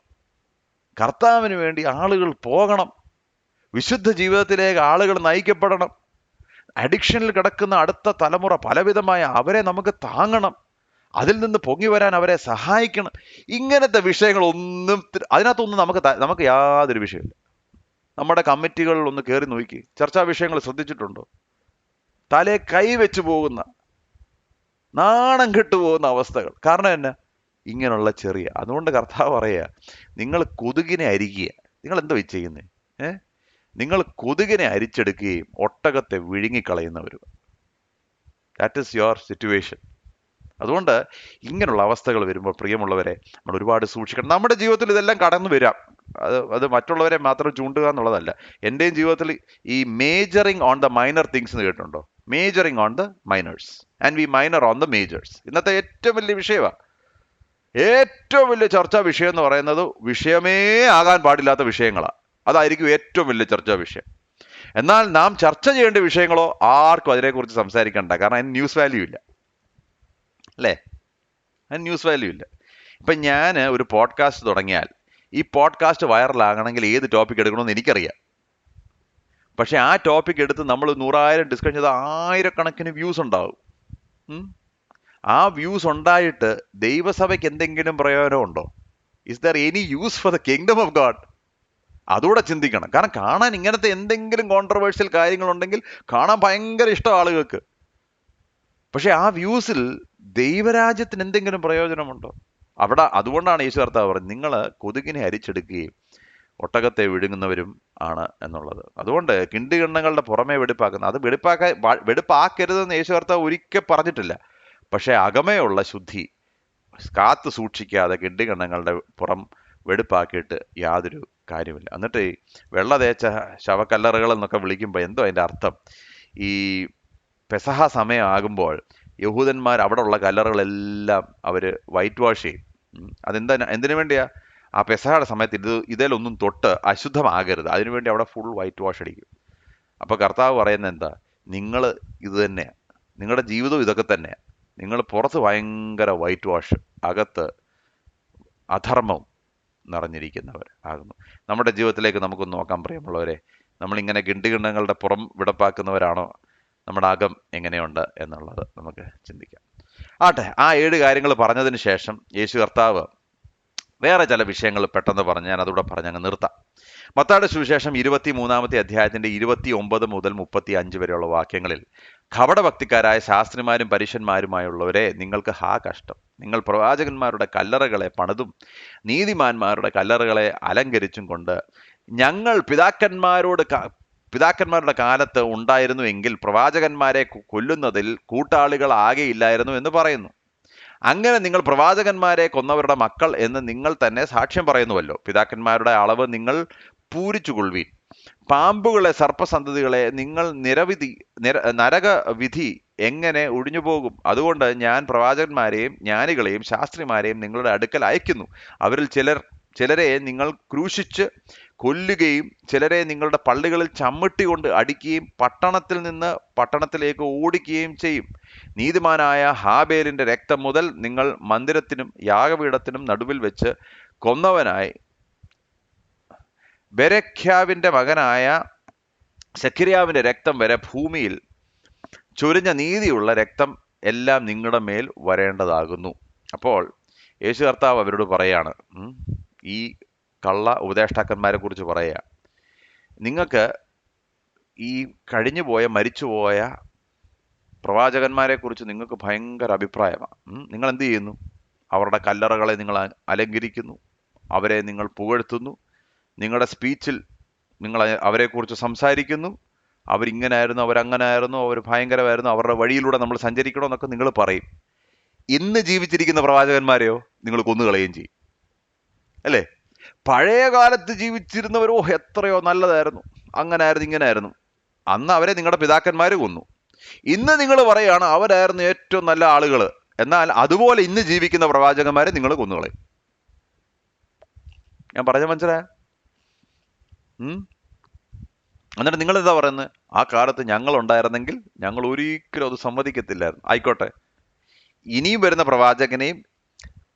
കർത്താവിന് വേണ്ടി ആളുകൾ പോകണം, വിശുദ്ധ ജീവിതത്തിലേക്ക് ആളുകൾ നയിക്കപ്പെടണം. അഡിക്ഷനിൽ കിടക്കുന്ന അടുത്ത തലമുറ പലവിധമായ അവരെ നമുക്ക് താങ്ങണം, അതിൽ നിന്ന് പൊങ്ങി വരാൻ അവരെ സഹായിക്കണം. ഇങ്ങനത്തെ വിഷയങ്ങളൊന്നും അതിനകത്തൊന്നും നമുക്ക് യാതൊരു വിഷയമില്ല. നമ്മുടെ കമ്മിറ്റികളിൽ ഒന്ന് കയറി നോക്കി, ചർച്ചാ വിഷയങ്ങൾ ശ്രദ്ധിച്ചിട്ടുണ്ടോ? തലേ കൈവച്ച് പോകുന്ന, നാണം കെട്ടുപോകുന്ന അവസ്ഥകൾ. കാരണം എന്നാ? ഇങ്ങനെയുള്ള ചെറിയ. അതുകൊണ്ട് കർത്താവ് പറയുക, നിങ്ങൾ കൊതുകിനെ അരിക്കുക. നിങ്ങൾ എന്താ ചെയ്യുന്നത്? നിങ്ങൾ കൊതുകിനെ അരിച്ചെടുക്കുകയും ഒട്ടകത്തെ വിഴുങ്ങിക്കളയുന്നവരും. That is your situation. അതുകൊണ്ട് ഇങ്ങനെയുള്ള അവസ്ഥകൾ വരുമ്പോൾ പ്രിയമുള്ളവരെ, നമ്മൾ ഒരുപാട് സൂക്ഷിക്കണം. നമ്മുടെ ജീവിതത്തിൽ ഇതെല്ലാം കടന്നു വരാം. അത് മറ്റുള്ളവരെ മാത്രം ചൂണ്ടുക എന്നുള്ളതല്ല. എൻ്റെയും ജീവിതത്തിൽ ഈ majoring on the minor things എന്ന് കേട്ടിട്ടുണ്ടോ? Majoring on the minors and we minor on the majors. ഇന്നത്തെ ഏറ്റവും വലിയ വിഷയമാണ്. ഏറ്റവും വലിയ ചർച്ചാ വിഷയം എന്ന് പറയുന്നത് വിഷയമേ ആകാൻ പാടില്ലാത്ത വിഷയങ്ങളാണ്. അതായിരിക്കും ഏറ്റവും വലിയ ചർച്ചാ വിഷയം. എന്നാൽ നാം ചർച്ച ചെയ്യേണ്ട വിഷയങ്ങളോ ആർക്കും അതിനെക്കുറിച്ച് സംസാരിക്കണ്ട. കാരണം അതിന് ന്യൂസ് വാല്യൂ ഇല്ല, അല്ലേ? അതിന് ന്യൂസ് വാല്യൂ ഇല്ല. ഇപ്പം ഞാൻ ഒരു പോഡ്കാസ്റ്റ് തുടങ്ങിയാൽ ഈ പോഡ്കാസ്റ്റ് വൈറലാകണമെങ്കിൽ ഏത് ടോപ്പിക് എടുക്കണമെന്ന് എനിക്കറിയാം. പക്ഷെ ആ ടോപ്പിക് എടുത്ത് നമ്മൾ 100,000 ഡിസ്കസ് ചെയ്ത് 1000കണക്കിന് വ്യൂസ് ഉണ്ടാവും. ആ വ്യൂസ് ഉണ്ടായിട്ട് ദൈവസഭയ്ക്ക് എന്തെങ്കിലും പ്രയോജനമുണ്ടോ? Is there any use for the kingdom of God? അതുകൂടെ ചിന്തിക്കണം. കാരണം കാണാൻ ഇങ്ങനത്തെ എന്തെങ്കിലും കോൺട്രവേഴ്ഷ്യൽ കാര്യങ്ങളുണ്ടെങ്കിൽ കാണാൻ ഭയങ്കര ഇഷ്ടം ആളുകൾക്ക്. പക്ഷെ ആ വ്യൂസിൽ ദൈവരാജ്യത്തിന് എന്തെങ്കിലും പ്രയോജനമുണ്ടോ? അതുകൊണ്ടാണ് യേശു കർത്താവ് പറഞ്ഞത്, നിങ്ങൾ കൊതുകിനെ അരിച്ചെടുക്കുകയും ഒട്ടകത്തെ വിഴുങ്ങുന്നവരും ആണ് എന്നുള്ളത്. അതുകൊണ്ട് കിണ്ടികിണ്ണങ്ങളുടെ പുറമേ വെടിപ്പാക്കുന്നത്, അത് വെടിപ്പാക്കരുതെന്ന് യേശു കർത്താവ് ഒരിക്കൽ പറഞ്ഞിട്ടില്ല. പക്ഷെ അകമയുള്ള ശുദ്ധി കാത്തു സൂക്ഷിക്കാതെ കിണ്ടികിണ്ണങ്ങളുടെ പുറം വെടിപ്പാക്കിയിട്ട് യാതൊരു കാര്യമില്ല. എന്നിട്ട് ഈ വെള്ള തേച്ച ശവക്കല്ലറുകൾ എന്നൊക്കെ വിളിക്കുമ്പോൾ എന്തോ അതിൻ്റെ അർത്ഥം? ഈ പെസഹ സമയമാകുമ്പോൾ യഹൂദന്മാർ അവിടെ ഉള്ള കല്ലറുകളെല്ലാം അവർ വൈറ്റ് വാഷ് ചെയ്യും. എന്തിനു വേണ്ടിയാ? ആ പെസഹയുടെ സമയത്ത് ഇതിലൊന്നും തൊട്ട് അശുദ്ധമാകരുത്, അതിനുവേണ്ടി അവിടെ ഫുൾ വൈറ്റ് വാഷ് അടിക്കും. അപ്പോൾ കർത്താവ് പറയുന്നത് എന്താ? നിങ്ങൾ ഇത് തന്നെയാണ്, നിങ്ങളുടെ ജീവിതവും ഇതൊക്കെ തന്നെയാണ്. നിങ്ങൾ പുറത്ത് ഭയങ്കര വൈറ്റ് വാഷ്, അകത്ത് അധർമ്മവും നിറഞ്ഞിരിക്കുന്നവർ ആകുന്നു. നമ്മുടെ ജീവിതത്തിലേക്ക് നമുക്കൊന്ന് നോക്കാൻ പ്രിയമുള്ളവരെ. നമ്മളിങ്ങനെ കിണ്ടികിണ്ണങ്ങളുടെ പുറം വിടപ്പാക്കുന്നവരാണോ? നമ്മുടെ അകം എങ്ങനെയുണ്ട് എന്നുള്ളത് നമുക്ക് ചിന്തിക്കാം. ആട്ടെ, ആ 7 കാര്യങ്ങൾ പറഞ്ഞതിന് ശേഷം യേശു കർത്താവ് വേറെ ചില വിഷയങ്ങൾ പെട്ടെന്ന് പറഞ്ഞ് ഞാൻ അതുകൂടെ പറഞ്ഞങ്ങ് നിർത്താം. മത്തായിയുടെ സുവിശേഷം 23-ാമത്തെ അധ്യായത്തിന്റെ 29 മുതൽ 35 വരെയുള്ള വാക്യങ്ങളിൽ, കപടഭക്തിക്കാരായ ശാസ്ത്രിമാരും പരീശന്മാരുമായുള്ളവരെ, നിങ്ങൾക്ക് കഷ്ടം! നിങ്ങൾ പ്രവാചകന്മാരുടെ കല്ലറകളെ പണിതും നീതിമാന്മാരുടെ കല്ലറകളെ അലങ്കരിച്ചും കൊണ്ട് ഞങ്ങൾ പിതാക്കന്മാരുടെ കാലത്ത് ഉണ്ടായിരുന്നു എങ്കിൽ പ്രവാചകന്മാരെ കൊല്ലുന്നതിൽ കൂട്ടാളികൾ ആകെയില്ലായിരുന്നു എന്ന് പറയുന്നു. അങ്ങനെ നിങ്ങൾ പ്രവാചകന്മാരെ കൊന്നവരുടെ മക്കൾ എന്ന് നിങ്ങൾ തന്നെ സാക്ഷ്യം പറയുന്നുവല്ലോ. പിതാക്കന്മാരുടെ അളവ് നിങ്ങൾ പൂരിച്ചുകൊള്ളുവീൻ. പാമ്പുകളെ, സർപ്പസന്തതികളെ നിങ്ങൾ നരകവിധി എങ്ങനെ ഒഴിഞ്ഞുപോകും? അതുകൊണ്ട് ഞാൻ പ്രവാചകന്മാരെയും ജ്ഞാനികളെയും ശാസ്ത്രിമാരെയും നിങ്ങളുടെ അടുക്കൽ അയക്കുന്നു. അവരിൽ ചിലരെ നിങ്ങൾ ക്രൂശിച്ച് കൊല്ലുകയും ചിലരെ നിങ്ങളുടെ പള്ളികളിൽ ചമ്മട്ടി കൊണ്ട് അടിക്കുകയും പട്ടണത്തിൽ നിന്ന് പട്ടണത്തിലേക്ക് ഓടിക്കുകയും ചെയ്യും. നീതിമാനായ ഹാബേലിന്റെ രക്തം മുതൽ നിങ്ങൾ മന്ദിരത്തിനും യാഗപീഠത്തിനും നടുവിൽ വെച്ച് കൊന്നവനായി ബെരെഖ്യാവിന്റെ മകനായ സെഖര്യാവിന്റെ രക്തം വരെ ഭൂമിയിൽ ചൊരിഞ്ഞ നീതിയുള്ള രക്തം എല്ലാം നിങ്ങളുടെ മേൽ വരേണ്ടതാകുന്നു. അപ്പോൾ യേശു കർത്താവ് അവരോട് പറയാണ്, ഈ കള്ള ഉപദേഷ്ടാക്കന്മാരെ കുറിച്ച് പറയുക, നിങ്ങൾക്ക് ഈ കഴിഞ്ഞുപോയ മരിച്ചുപോയ പ്രവാചകന്മാരെ കുറിച്ച് നിങ്ങൾക്ക് ഭയങ്കര അഭിപ്രായമാണ്. നിങ്ങൾ എന്ത് ചെയ്യുന്നു? അവരുടെ കല്ലറകളെ നിങ്ങൾ അലങ്കരിക്കുന്നു, അവരെ നിങ്ങൾ പുകഴ്ത്തുന്നു, നിങ്ങളുടെ സ്പീച്ചിൽ നിങ്ങൾ അവരെക്കുറിച്ച് സംസാരിക്കുന്നു. അവരിങ്ങനായിരുന്നു, അവരങ്ങനായിരുന്നു, അവർ ഭയങ്കരമായിരുന്നു, അവരുടെ വഴിയിലൂടെ നമ്മൾ സഞ്ചരിക്കണമെന്നൊക്കെ നിങ്ങൾ പറയും. ഇന്ന് ജീവിച്ചിരിക്കുന്ന പ്രവാചകന്മാരെയോ നിങ്ങൾ കൊന്നുകളയുകയും ചെയ്യും, അല്ലേ? പഴയ കാലത്ത് ജീവിച്ചിരുന്നവരോ എത്രയോ നല്ലതായിരുന്നു, അങ്ങനായിരുന്നു, ഇങ്ങനായിരുന്നു. അന്ന് അവരെ നിങ്ങളുടെ പിതാക്കന്മാർ കൊന്നു. ഇന്ന് നിങ്ങൾ പറയുകയാണ് അവരായിരുന്നു ഏറ്റവും നല്ല ആളുകൾ. എന്നാൽ അതുപോലെ ഇന്ന് ജീവിക്കുന്ന പ്രവാചകന്മാരെ നിങ്ങൾ കൊന്നുകളയും. ഞാൻ പറഞ്ഞ മനസ്സിലായ? എന്നിട്ട് നിങ്ങൾ എന്താ പറയുന്നത്? ആ കാലത്ത് ഞങ്ങൾ ഉണ്ടായിരുന്നെങ്കിൽ ഞങ്ങൾ ഒരിക്കലും അത് സമ്മതിക്കത്തില്ലായിരുന്നു. ആയിക്കോട്ടെ, ഇനിയും വരുന്ന പ്രവാചകനെയും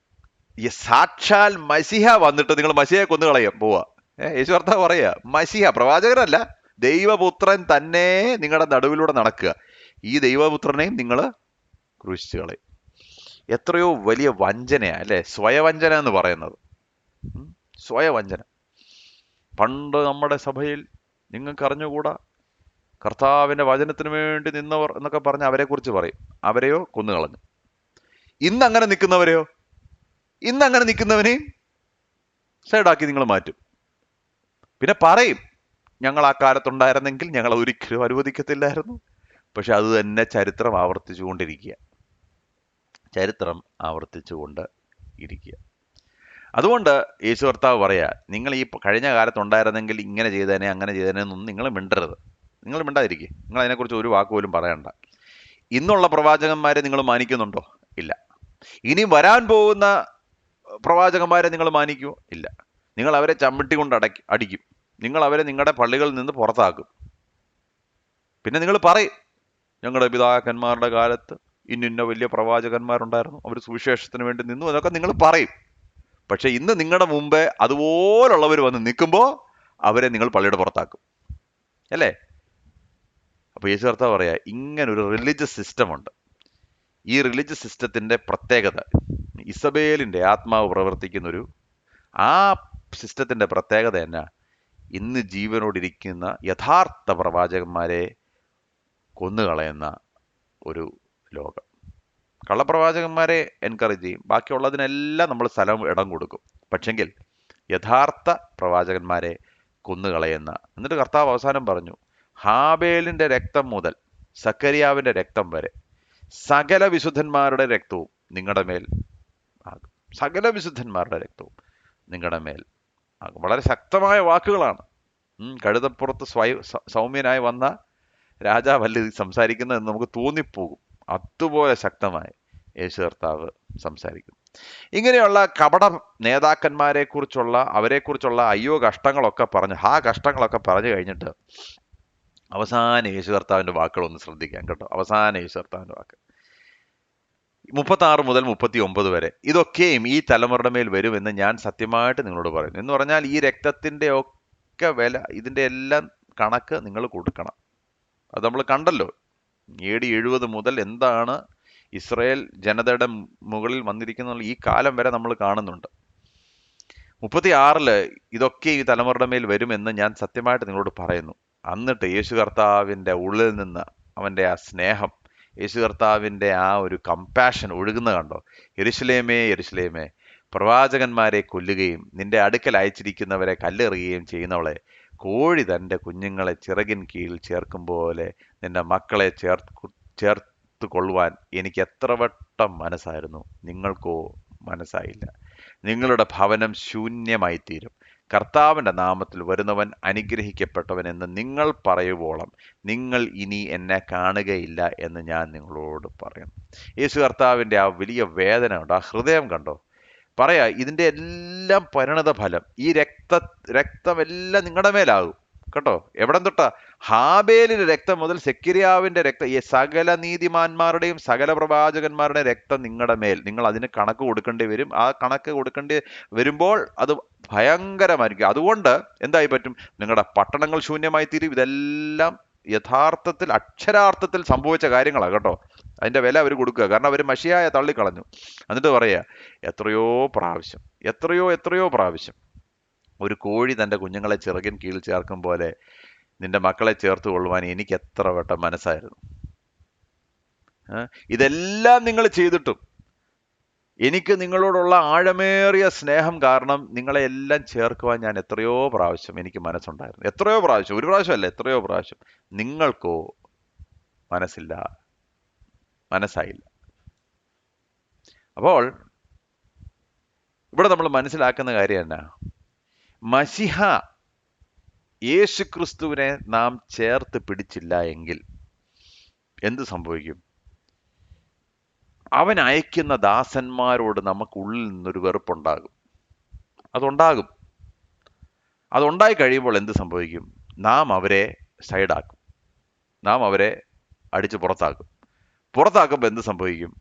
സാക്ഷാൽ മസിഹ വന്നിട്ട് നിങ്ങൾ മസിഹയെ കൊന്നുകളയാൻ പോവാ. യേശു കർത്താവ് പറയുക, മസിഹ പ്രവാചകനല്ല, ദൈവപുത്രൻ തന്നെ നിങ്ങളുടെ നടുവിലൂടെ നടക്കുക. ഈ ദൈവപുത്രനെയും നിങ്ങൾ ക്രൂശിച്ചു കളയും. എത്രയോ വലിയ വഞ്ചനയാ, അല്ലേ? സ്വയവഞ്ചന എന്ന് പറയുന്നത്. സ്വയവഞ്ചന. പണ്ട് നമ്മുടെ സഭയിൽ നിങ്ങൾക്ക് അറിഞ്ഞുകൂടാ, കർത്താവിൻ്റെ വചനത്തിന് വേണ്ടി നിന്നവർ എന്നൊക്കെ പറഞ്ഞ് അവരെക്കുറിച്ച് പറയും. അവരെയോ കൊന്നുകളഞ്ഞു. ഇന്നങ്ങനെ നിൽക്കുന്നവരെയോ, ഇന്നങ്ങനെ നിൽക്കുന്നവനെയും സൈഡാക്കി നിങ്ങൾ മാറ്റും. പിന്നെ പറയും, ഞങ്ങൾ ആ കാലത്തുണ്ടായിരുന്നെങ്കിൽ ഞങ്ങൾ ഒരിക്കലും അനുവദിക്കത്തില്ലായിരുന്നു. പക്ഷെ അത് തന്നെ ചരിത്രം ആവർത്തിച്ചുകൊണ്ടിരിക്കുക. ചരിത്രം ആവർത്തിച്ചുകൊണ്ട് ഇരിക്കുക. അതുകൊണ്ട് യേശു കർത്താവ് പറയാ, നിങ്ങൾ ഈ കഴിഞ്ഞ കാലത്തുണ്ടായിരുന്നെങ്കിൽ ഇങ്ങനെ ചെയ്തേനെ അങ്ങനെ ചെയ്തേനെ എന്നൊന്നും നിങ്ങൾ മിണ്ടരുത്. നിങ്ങൾ മിണ്ടാതിരിക്കുക. നിങ്ങൾ അതിനെക്കുറിച്ച് ഒരു വാക്ക് പോലും പറയണ്ട. ഇന്നുള്ള പ്രവാചകന്മാരെ നിങ്ങൾ മാനിക്കുന്നുണ്ടോ? ഇല്ല. ഇനി വരാൻ പോകുന്ന പ്രവാചകന്മാരെ നിങ്ങൾ മാനിക്കുമോ? ഇല്ല. നിങ്ങൾ അവരെ ചമ്മട്ടി കൊണ്ട് അടിക്കും. നിങ്ങൾ അവരെ നിങ്ങളുടെ പള്ളികളിൽ നിന്ന് പുറത്താക്കും. പിന്നെ നിങ്ങൾ പറയും, ഞങ്ങളുടെ പിതാക്കന്മാരുടെ കാലത്ത് ഇന്ന വലിയ പ്രവാചകന്മാരുണ്ടായിരുന്നു, അവർ സുവിശേഷത്തിന് വേണ്ടി നിന്നു, എന്നൊക്കെ നിങ്ങൾ പറയും. പക്ഷെ ഇന്ന് നിങ്ങളുടെ മുമ്പേ അതുപോലുള്ളവർ വന്ന് നിൽക്കുമ്പോൾ അവരെ നിങ്ങൾ പള്ളിയുടെ പുറത്താക്കും. അല്ലേ? അപ്പൊ യേശു കർത്താവ് പറയാ, ഇങ്ങനൊരു റിലീജിയസ് സിസ്റ്റം ഉണ്ട്. ഈ റിലീജിയസ് സിസ്റ്റത്തിന്റെ പ്രത്യേകത, ഇസബേലിന്റെ ആത്മാവ് പ്രവർത്തിക്കുന്നൊരു ആ സിസ്റ്റത്തിന്റെ പ്രത്യേകത എന്നാ? ഇന്ന് ജീവനോടിരിക്കുന്ന യഥാർത്ഥ പ്രവാചകന്മാരെ കൊന്നുകളയുന്ന ഒരു ലോകം. കള്ളപ്രവാചകന്മാരെ എൻകറേജ് ചെയ്യും, ബാക്കിയുള്ളതിനെല്ലാം നമ്മൾ സ്ഥലം ഇടം കൊടുക്കും. പക്ഷെങ്കിൽ യഥാർത്ഥ പ്രവാചകന്മാരെ കൊന്നുകളയുന്ന. എന്നിട്ട് കർത്താവ് അവസാനം പറഞ്ഞു, ഹാബേലിന്റെ രക്തം മുതൽ സക്കരിയാവിന്റെ രക്തം വരെ സകല വിശുദ്ധന്മാരുടെ രക്തവും നിങ്ങളുടെ മേൽ ആകും. സകല വിശുദ്ധന്മാരുടെ രക്തവും നിങ്ങളുടെ മേൽ ആകും. വളരെ ശക്തമായ വാക്കുകളാണ്. കഴുതപ്പുറത്ത് സൗമ്യനായി വന്ന രാജാവല്ല ഇത് സംസാരിക്കുന്നതെന്ന് നമുക്ക് തോന്നിപ്പോകും. അതുപോലെ ശക്തമായി യേശു കർത്താവ് സംസാരിക്കും. ഇങ്ങനെയുള്ള കപട നേതാക്കന്മാരെ കുറിച്ചുള്ള, അവരെക്കുറിച്ചുള്ള അയ്യോ കഷ്ടങ്ങളൊക്കെ പറഞ്ഞ്, കഷ്ടങ്ങളൊക്കെ പറഞ്ഞു കഴിഞ്ഞിട്ട് അവസാന യേശു കർത്താവിന്റെ വാക്കുകളൊന്ന് ശ്രദ്ധിക്കാം കേട്ടോ. അവസാന യേശു കർത്താവിന്റെ വാക്ക് 36 മുതൽ 39 വരെ, ഇതൊക്കെയും ഈ തലമുറയുടെ മേൽ വരുമെന്ന് ഞാൻ സത്യമായിട്ട് നിങ്ങളോട് പറയുന്നു. എന്ന് പറഞ്ഞാൽ ഈ രക്തത്തിന്റെ ഒക്കെ വില, ഇതിന്റെ എല്ലാം കണക്ക് നിങ്ങൾ കൊടുക്കണം. അത് നമ്മൾ കണ്ടല്ലോ. AD 70 മുതൽ എന്താണ് ഇസ്രായേൽ ജനതയുടെ മുകളിൽ വന്നിരിക്കുന്ന ഈ കാലം വരെ നമ്മൾ കാണുന്നുണ്ട്. 36 ഇതൊക്കെ ഈ തലമുറയുടെ മേൽ വരുമെന്ന് ഞാൻ സത്യമായിട്ട് നിങ്ങളോട് പറയുന്നു. എന്നിട്ട് യേശു കർത്താവിന്റെ ഉള്ളിൽ നിന്ന് അവന്റെ ആ സ്നേഹം, യേശു കർത്താവിന്റെ ആ ഒരു കമ്പാഷൻ ഒഴുകുന്ന കണ്ടോ? യെരുശലേമേ യെരുശലേമേ, പ്രവാചകന്മാരെ കൊല്ലുകയും നിന്റെ അടുക്കൽ അയച്ചിരിക്കുന്നവരെ കല്ലെറിയുകയും ചെയ്യുന്നവളെ, കോഴി തൻ്റെ കുഞ്ഞുങ്ങളെ ചിറകിൻ കീഴിൽ ചേർക്കും പോലെ നിന്റെ മക്കളെ ചേർത്ത് കൊള്ളുവാൻ എനിക്ക് എത്ര വട്ടം മനസ്സായിരുന്നു, നിങ്ങൾക്കോ മനസ്സായില്ല. നിങ്ങളുടെ ഭവനം ശൂന്യമായി തീരും. കർത്താവിന്റെ നാമത്തിൽ വരുന്നവൻ അനുഗ്രഹിക്കപ്പെട്ടവൻ എന്ന് നിങ്ങൾ പറയുവോളം നിങ്ങൾ ഇനി എന്നെ കാണുകയില്ല എന്ന് ഞാൻ നിങ്ങളോട് പറയുന്നു. യേശു കർത്താവിന്റെ ആ വലിയ വേദന ഉണ്ട്, ആ ഹൃദയം കണ്ടോ? പറയാ, ഇതിന്റെ എല്ലാം പരിണത ഫലം, ഈ രക്തമെല്ലാം നിങ്ങളുടെ മേലാകും കേട്ടോ. എവിടെ തൊട്ടാ? ഹാബേലിന്റെ രക്തം മുതൽ സെക്കരിയാവിന്റെ രക്തം, ഈ സകല നീതിമാന്മാരുടെയും സകല പ്രവാചകന്മാരുടെയും രക്തം നിങ്ങളുടെ മേൽ. നിങ്ങൾ അതിന് കണക്ക് കൊടുക്കേണ്ടി വരും. ആ കണക്ക് കൊടുക്കേണ്ടി വരുമ്പോൾ അത് ഭയങ്കരമായിരിക്കും. അതുകൊണ്ട് എന്തായി പറ്റും? നിങ്ങളുടെ പട്ടണങ്ങൾ ശൂന്യമായി തീരും. ഇതെല്ലാം യഥാർത്ഥത്തിൽ അക്ഷരാർത്ഥത്തിൽ സംഭവിച്ച കാര്യങ്ങളാണ് കേട്ടോ. അതിന്റെ വില അവർ കൊടുക്കുക. കാരണം അവർ മഷിയായ തള്ളിക്കളഞ്ഞു. എന്നിട്ട് പറയാ, എത്രയോ പ്രാവശ്യം ഒരു കോഴി തൻ്റെ കുഞ്ഞുങ്ങളെ ചിറകിൻ കീഴിൽ ചേർക്കും പോലെ നിന്റെ മക്കളെ ചേർത്ത് കൊള്ളുവാൻ എനിക്ക് എത്ര വട്ടം മനസ്സായിരുന്നു. ഇതെല്ലാം നിങ്ങൾ ചെയ്തിട്ടും എനിക്ക് നിങ്ങളോടുള്ള ആഴമേറിയ സ്നേഹം കാരണം നിങ്ങളെ എല്ലാം ചേർക്കുവാൻ ഞാൻ എത്രയോ പ്രാവശ്യം എനിക്ക് മനസ്സുണ്ടായിരുന്നു. എത്രയോ പ്രാവശ്യം, ഒരു പ്രാവശ്യമല്ല, എത്രയോ പ്രാവശ്യം. നിങ്ങൾക്കോ മനസ്സായില്ല. അപ്പോൾ ഇവിടെ നമ്മൾ മനസ്സിലാക്കുന്ന കാര്യം എന്നാ? മശിഹ യേശു ക്രിസ്തുവിനെ നാം ചേർത്ത് പിടിച്ചില്ല എങ്കിൽ എന്ത് സംഭവിക്കും? അവൻ അയക്കുന്ന ദാസന്മാരോട് നമുക്കുള്ളിൽ നിന്നൊരു വെറുപ്പുണ്ടാകും. അതുണ്ടായി കഴിയുമ്പോൾ എന്ത് സംഭവിക്കും? നാം അവരെ സൈഡാക്കും, നാം അവരെ അടിച്ച് പുറത്താക്കുമ്പോൾ എന്ത് സംഭവിക്കും?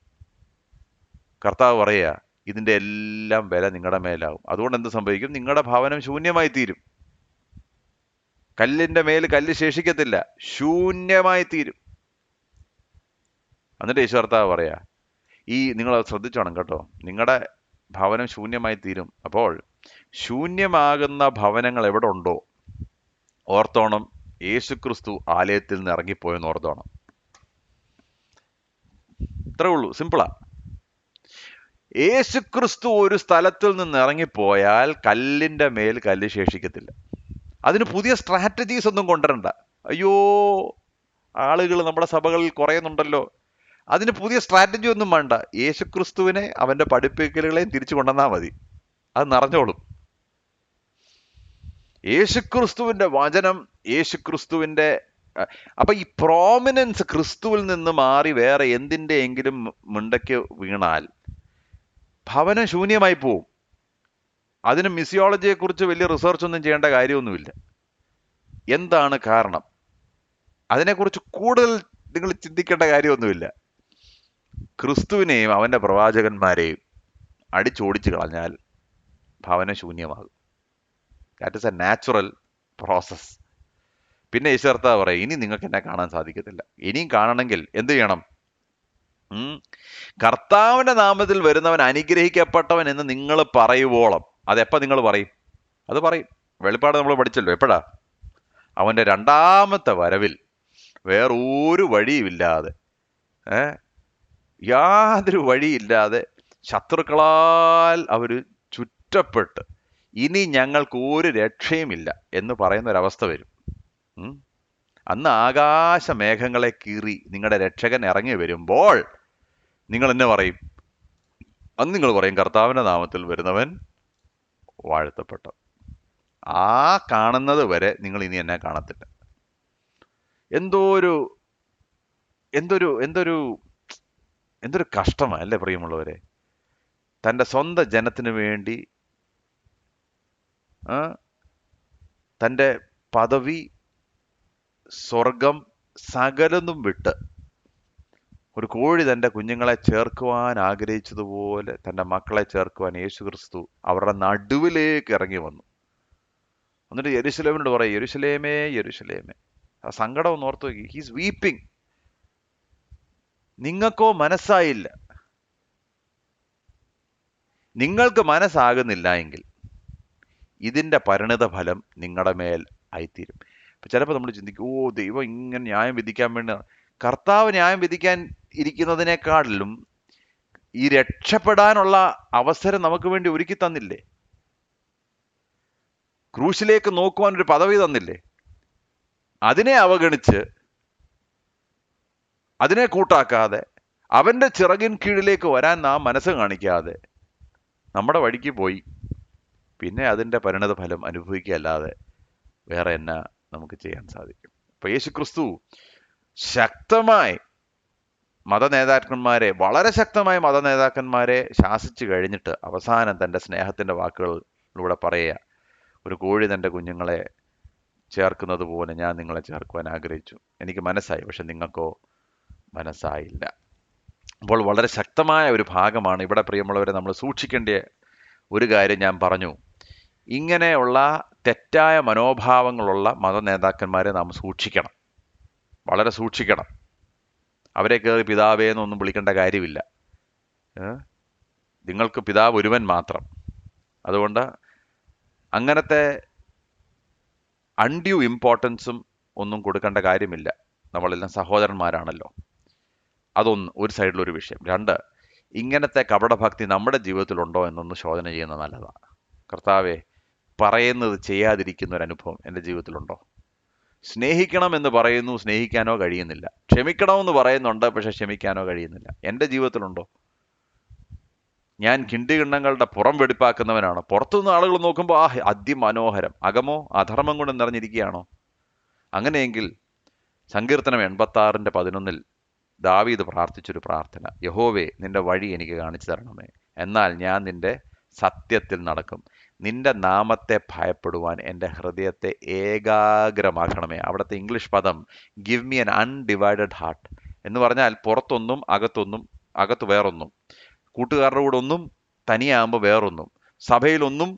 കർത്താവ് പറയുക, ഇതിന്റെ എല്ലാം വില നിങ്ങളുടെ മേലാവും. അതുകൊണ്ട് എന്ത് സംഭവിക്കും? നിങ്ങളുടെ ഭവനം ശൂന്യമായി തീരും. കല്ലിന്റെ മേൽ കല്ല് ശേഷിക്കത്തില്ല, ശൂന്യമായി തീരും. എന്നിട്ട് യേശു കർത്താവ് പറയാ, നിങ്ങൾ ശ്രദ്ധിച്ചോണം കേട്ടോ, നിങ്ങളുടെ ഭവനം ശൂന്യമായി തീരും. അപ്പോൾ ശൂന്യമാകുന്ന ഭവനങ്ങൾ എവിടെ ഉണ്ടോ ഓർത്തോണം, യേശുക്രിസ്തു ആലയത്തിൽ നിന്ന് ഇറങ്ങിപ്പോയെന്ന് ഓർത്തോണം. ഇത്രേ ഉള്ളൂ, സിമ്പിളാ. യേശുക്രിസ്തു ഒരു സ്ഥലത്തിൽ നിന്ന് ഇറങ്ങിപ്പോയാൽ കല്ലിന്റെ മേൽ കല്ല് ശേഷിക്കത്തില്ല. അതിന് പുതിയ സ്ട്രാറ്റജീസ് ഒന്നും കൊണ്ടുവരണ്ട. അയ്യോ, ആളുകൾ നമ്മുടെ സഭകളിൽ കുറയുന്നുണ്ടല്ലോ, അതിന് പുതിയ സ്ട്രാറ്റജി ഒന്നും വേണ്ട. യേശുക്രിസ്തുവിനെ അവന്റെ പഠിപ്പിക്കലുകളെയും തിരിച്ചു കൊണ്ടുവന്നാൽ മതി, അത് നിറഞ്ഞോളും. യേശുക്രിസ്തുവിന്റെ വചനം, യേശുക്രിസ്തുവിന്റെ അപ്പൊ ഈ പ്രോമിനൻസ് ക്രിസ്തുവിൽ നിന്ന് മാറി വേറെ എന്തിന്റെയെങ്കിലും മുണ്ടയ്ക്ക് വീണാൽ ഭവനം ശൂന്യമായി പോവും. അതിന് മിസിയോളജിയെ കുറിച്ച് വലിയ റിസർച്ച് ഒന്നും ചെയ്യേണ്ട കാര്യമൊന്നുമില്ല. എന്താണ് കാരണം? അതിനെക്കുറിച്ച് കൂടുതൽ നിങ്ങൾ ചിന്തിക്കേണ്ട കാര്യമൊന്നുമില്ല. ക്രിസ്തുവിനെയും അവന്റെ പ്രവാചകന്മാരെയും അടിച്ചോടിച്ചു കളഞ്ഞാൽ ഭവനം ശൂന്യമാകും. That is a natural process. പിന്നെ ഈശ്വർത്ത പറയും, ഇനി നിങ്ങൾക്ക് എന്നെ കാണാൻ സാധിക്കത്തില്ല. ഇനിയും കാണണമെങ്കിൽ എന്ത് ചെയ്യണം? കർത്താവിന്റെ നാമത്തിൽ വരുന്നവൻ അനുഗ്രഹിക്കപ്പെട്ടവൻ എന്ന് നിങ്ങൾ പറയുവോളം. അതെപ്പോ നിങ്ങൾ പറയും? അത് പറയും. വെളിപ്പാട് നമ്മൾ പഠിച്ചല്ലോ. എപ്പോഴാ? അവന്റെ രണ്ടാമത്തെ വരവിൽ വേറൊരു വഴിയുമില്ലാതെ, യാതൊരു വഴിയില്ലാതെ ശത്രുക്കളാൽ അവര് ചുറ്റപ്പെട്ട് ഇനി ഞങ്ങൾക്ക് ഒരു രക്ഷയുമില്ല എന്ന് പറയുന്ന ഒരവസ്ഥ വരും. അന്ന് ആകാശ മേഘങ്ങളെ കീറി നിങ്ങളുടെ രക്ഷകൻ ഇറങ്ങി വരുമ്പോൾ നിങ്ങൾ എന്നെ പറയും? അന്ന് നിങ്ങൾ പറയും, കർത്താവിന്റെ നാമത്തിൽ വരുന്നവൻ വാഴ്ത്തപ്പെട്ട. ആ കാണുന്നത് വരെ നിങ്ങൾ ഇനി എന്നെ കാണത്തില്ല. എന്തൊരു കഷ്ടമാണ് അല്ലേ പ്രിയമുള്ളവരെ? തൻ്റെ സ്വന്തം ജനത്തിന് വേണ്ടി തൻ്റെ പദവി, സ്വർഗം, സകലതും വിട്ട് ഒരു കോഴി തൻ്റെ കുഞ്ഞുങ്ങളെ ചേർക്കുവാൻ ആഗ്രഹിച്ചതുപോലെ തൻ്റെ മക്കളെ ചേർക്കുവാൻ യേശുക്രിസ്തു അവരുടെ നടുവിലേക്ക് ഇറങ്ങി വന്നു. എന്നിട്ട് യെരുശലേമിനോട് പറയും, യെരുശലേമേ യെരുശലേമേ. ആ സങ്കടം ഒന്ന് ഓർത്ത് നോക്കി. He's weeping. നിങ്ങൾക്കോ മനസ്സായില്ല. നിങ്ങൾക്ക് മനസ്സാകുന്നില്ല എങ്കിൽ ഇതിന്റെ പരിണിത ഫലം നിങ്ങളുടെ മേൽ ആയിത്തീരും. ഇപ്പൊ ചിലപ്പോൾ നമ്മൾ ചിന്തിക്കും, ഓ ദൈവം ഇങ്ങനെ ന്യായം വിധിക്കാൻ വേണ്ടി. കർത്താവ് ന്യായം വിധിക്കാൻ ഇരിക്കുന്നതിനേക്കാളിലും ഈ രക്ഷപ്പെടാനുള്ള അവസരം നമുക്ക് വേണ്ടി ഒരുക്കി തന്നില്ലേ? ക്രൂശിലേക്ക് നോക്കുവാൻ ഒരു പദവി തന്നില്ലേ? അതിനെ അവഗണിച്ച്, അതിനെ കൂട്ടാക്കാതെ, അവന്റെ ചിറകിൻ കീഴിലേക്ക് വരാൻ നാം മനസ്സ് കാണിക്കാതെ നമ്മുടെ വഴിക്ക് പോയി പിന്നെ അതിന്റെ പരിണത ഫലം അനുഭവിക്കുകയല്ലാതെ വേറെ എന്നാ നമുക്ക് ചെയ്യാൻ സാധിക്കും? അപ്പൊ യേശുക്രിസ്തു ശക്തമായി വളരെ ശക്തമായ മതനേതാക്കന്മാരെ ശാസിച്ചു കഴിഞ്ഞിട്ട് അവസാനം തൻ്റെ സ്നേഹത്തിന്റെ വാക്കുകളിലൂടെ പറയുക, ഒരു കോഴി തൻ്റെ കുഞ്ഞുങ്ങളെ ചേർക്കുന്നത് പോലെ ഞാൻ നിങ്ങളെ ചേർക്കുവാൻ ആഗ്രഹിച്ചു. എനിക്ക് മനസ്സായി, പക്ഷെ നിങ്ങൾക്കോ മനസ്സായില്ല. അപ്പോൾ വളരെ ശക്തമായ ഒരു ഭാഗമാണ് ഇവിടെ. പ്രിയമുള്ളവരെ, നമ്മൾ സൂക്ഷിക്കേണ്ട ഒരു കാര്യം ഞാൻ പറഞ്ഞു. ഇങ്ങനെയുള്ള തെറ്റായ മനോഭാവങ്ങളുള്ള മതനേതാക്കന്മാരെ നാം സൂക്ഷിക്കണം, വളരെ സൂക്ഷിക്കണം. അവരെ കയറി പിതാവേ എന്നൊന്നും വിളിക്കേണ്ട കാര്യമില്ല. നിങ്ങൾക്ക് പിതാവ് ഒരുവൻ മാത്രം. അതുകൊണ്ട് അങ്ങനത്തെ അൺഡ്യൂ ഇമ്പോർട്ടൻസും ഒന്നും കൊടുക്കേണ്ട കാര്യമില്ല. നമ്മളെല്ലാം സഹോദരന്മാരാണല്ലോ. അതൊന്ന് ഒരു സൈഡിലൊരു വിഷയം. രണ്ട്, ഇങ്ങനത്തെ കപടഭക്തി നമ്മുടെ ജീവിതത്തിലുണ്ടോ എന്നൊന്ന് ശോധന ചെയ്യുന്നത് നല്ലതാണ്. കർത്താവെ, പറയുന്നത് ചെയ്യാതിരിക്കുന്ന ഒരു അനുഭവം എൻ്റെ ജീവിതത്തിലുണ്ടോ? സ്നേഹിക്കണം എന്ന് പറയുന്നു, സ്നേഹിക്കാനോ കഴിയുന്നില്ല. ക്ഷമിക്കണമെന്ന് പറയുന്നുണ്ട്, പക്ഷെ ക്ഷമിക്കാനോ കഴിയുന്നില്ല. എൻ്റെ ജീവിതത്തിലുണ്ടോ? ഞാൻ കിണ്ടികിണ്ണങ്ങളുടെ പുറം വെടിപ്പാക്കുന്നവനാണ്. പുറത്തുനിന്ന് ആളുകൾ നോക്കുമ്പോൾ അതിമനോഹരം, അകമോ അധർമ്മം കൊണ്ട് നിറഞ്ഞിരിക്കുകയാണോ? അങ്ങനെയെങ്കിൽ സങ്കീർത്തനം 86:11 ദാവീദ് പ്രാർത്ഥിച്ചൊരു പ്രാർത്ഥന, യഹോവേ നിന്റെ വഴി എനിക്ക് കാണിച്ചു തരണമേ, എന്നാൽ ഞാൻ നിന്റെ സത്യത്തിൽ നടക്കും. നിന്റെ നാമത്തെ ഭയപ്പെടുവാൻ എൻ്റെ ഹൃദയത്തെ ഏകാഗ്രമാക്കണമേ. അവിടുത്തെ ഇംഗ്ലീഷ് പദം give me an undivided heart എന്ന് പറഞ്ഞാൽ പുറത്തൊന്നും അകത്ത് വേറൊന്നും, കൂട്ടുകാരുടെ കൂടെ ഒന്നും, തനിയാകുമ്പോൾ വേറൊന്നും, സഭയിലൊന്നും,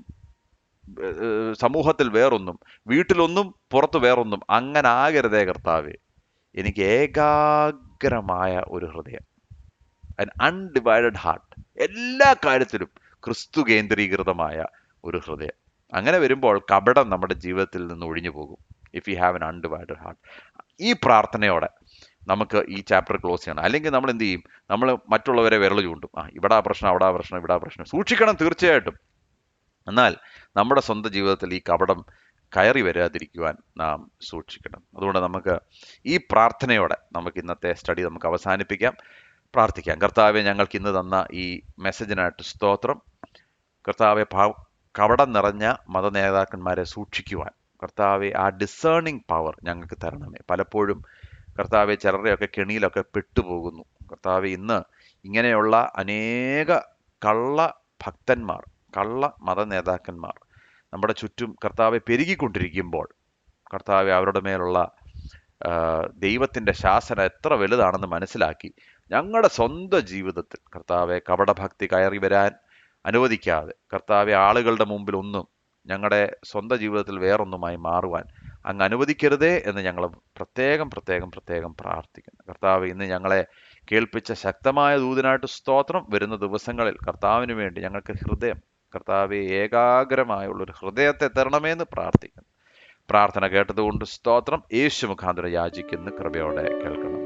സമൂഹത്തിൽ വേറൊന്നും, വീട്ടിലൊന്നും, പുറത്ത് വേറൊന്നും. അങ്ങനെ ആകരുതേ കർത്താവേ. എനിക്ക് ഏകാഗ്രമായ ഒരു ഹൃദയം, an അൺഡിവൈഡഡ് ഹാർട്ട്, എല്ലാ കാര്യത്തിലും ക്രിസ്തു കേന്ദ്രീകൃതമായ ഒരു ഹൃദയം. അങ്ങനെ വരുമ്പോൾ കപടം നമ്മുടെ ജീവിതത്തിൽ നിന്ന് ഒഴിഞ്ഞു പോകും. If you have an undivided heart. ഈ പ്രാർത്ഥനയോടെ നമുക്ക് ഈ ചാപ്റ്റർ ക്ലോസ് ചെയ്യണം. അല്ലെങ്കിൽ നമ്മൾ എന്ത് ചെയ്യും? നമ്മൾ മറ്റുള്ളവരെ വിരൽ ചൂണ്ടും. ഇവിടെ ആ പ്രശ്നം, അവിടെ ആ പ്രശ്നം, ഇവിടെ ആ പ്രശ്നം. സൂക്ഷിക്കണം തീർച്ചയായിട്ടും. എന്നാൽ നമ്മുടെ സ്വന്തം ജീവിതത്തിൽ ഈ കപടം കയറി വരാതിരിക്കുവാൻ നാം സൂക്ഷിക്കണം. അതുകൊണ്ട് നമുക്ക് ഈ പ്രാർത്ഥനയോടെ നമുക്ക് ഇന്നത്തെ സ്റ്റഡി നമുക്ക് അവസാനിപ്പിക്കാം. പ്രാർത്ഥിക്കാം. കർത്താവെ, ഞങ്ങൾക്ക് ഇന്ന് തന്ന ഈ മെസ്സേജിനായിട്ട് സ്തോത്രം. കർത്താവെ, കപടം നിറഞ്ഞ മതനേതാക്കന്മാരെ സൂക്ഷിക്കുവാൻ കർത്താവെ ആ ഡിസേണിങ് പവർ ഞങ്ങൾക്ക് തരണമേ. പലപ്പോഴും കർത്താവെ ചിലരുടെയൊക്കെ കെണിയിലൊക്കെ പെട്ടുപോകുന്നു. കർത്താവെ, ഇന്ന് ഇങ്ങനെയുള്ള അനേക കള്ള ഭക്തന്മാർ, കള്ള മതനേതാക്കന്മാർ നമ്മുടെ ചുറ്റും കർത്താവെ പെരുകിക്കൊണ്ടിരിക്കുമ്പോൾ കർത്താവെ അവരുടെ മേലുള്ള ദൈവത്തിൻ്റെ ശാസന എത്ര വലുതാണെന്ന് മനസ്സിലാക്കി ഞങ്ങളുടെ സ്വന്തം ജീവിതത്തിൽ കർത്താവെ കപടഭക്തി കയറി വരാൻ അനുവദിക്കാതെ കർത്താവെ ആളുകളുടെ മുമ്പിൽ ഒന്നും ഞങ്ങളുടെ സ്വന്തം ജീവിതത്തിൽ വേറൊന്നുമായി മാറുവാൻ അങ്ങ് അനുവദിക്കരുതേ എന്ന് ഞങ്ങൾ പ്രത്യേകം പ്രത്യേകം പ്രത്യേകം പ്രാർത്ഥിക്കുന്നു. കർത്താവ്, ഇന്ന് ഞങ്ങളെ കേൾപ്പിച്ച ശക്തമായ ദൂതനായിട്ട് സ്തോത്രം. വരുന്ന ദിവസങ്ങളിൽ കർത്താവിന് വേണ്ടി ഞങ്ങൾക്ക് ഹൃദയം, കർത്താവെ, ഏകാഗ്രമായുള്ളൊരു ഹൃദയത്തെ തരണമെന്ന് പ്രാർത്ഥിക്കുന്നു. പ്രാർത്ഥന കേട്ടതുകൊണ്ട് സ്തോത്രം. യേശു മുഖാന്തരം യാചിക്കുന്ന കൃപയോടെ കേൾക്കണം.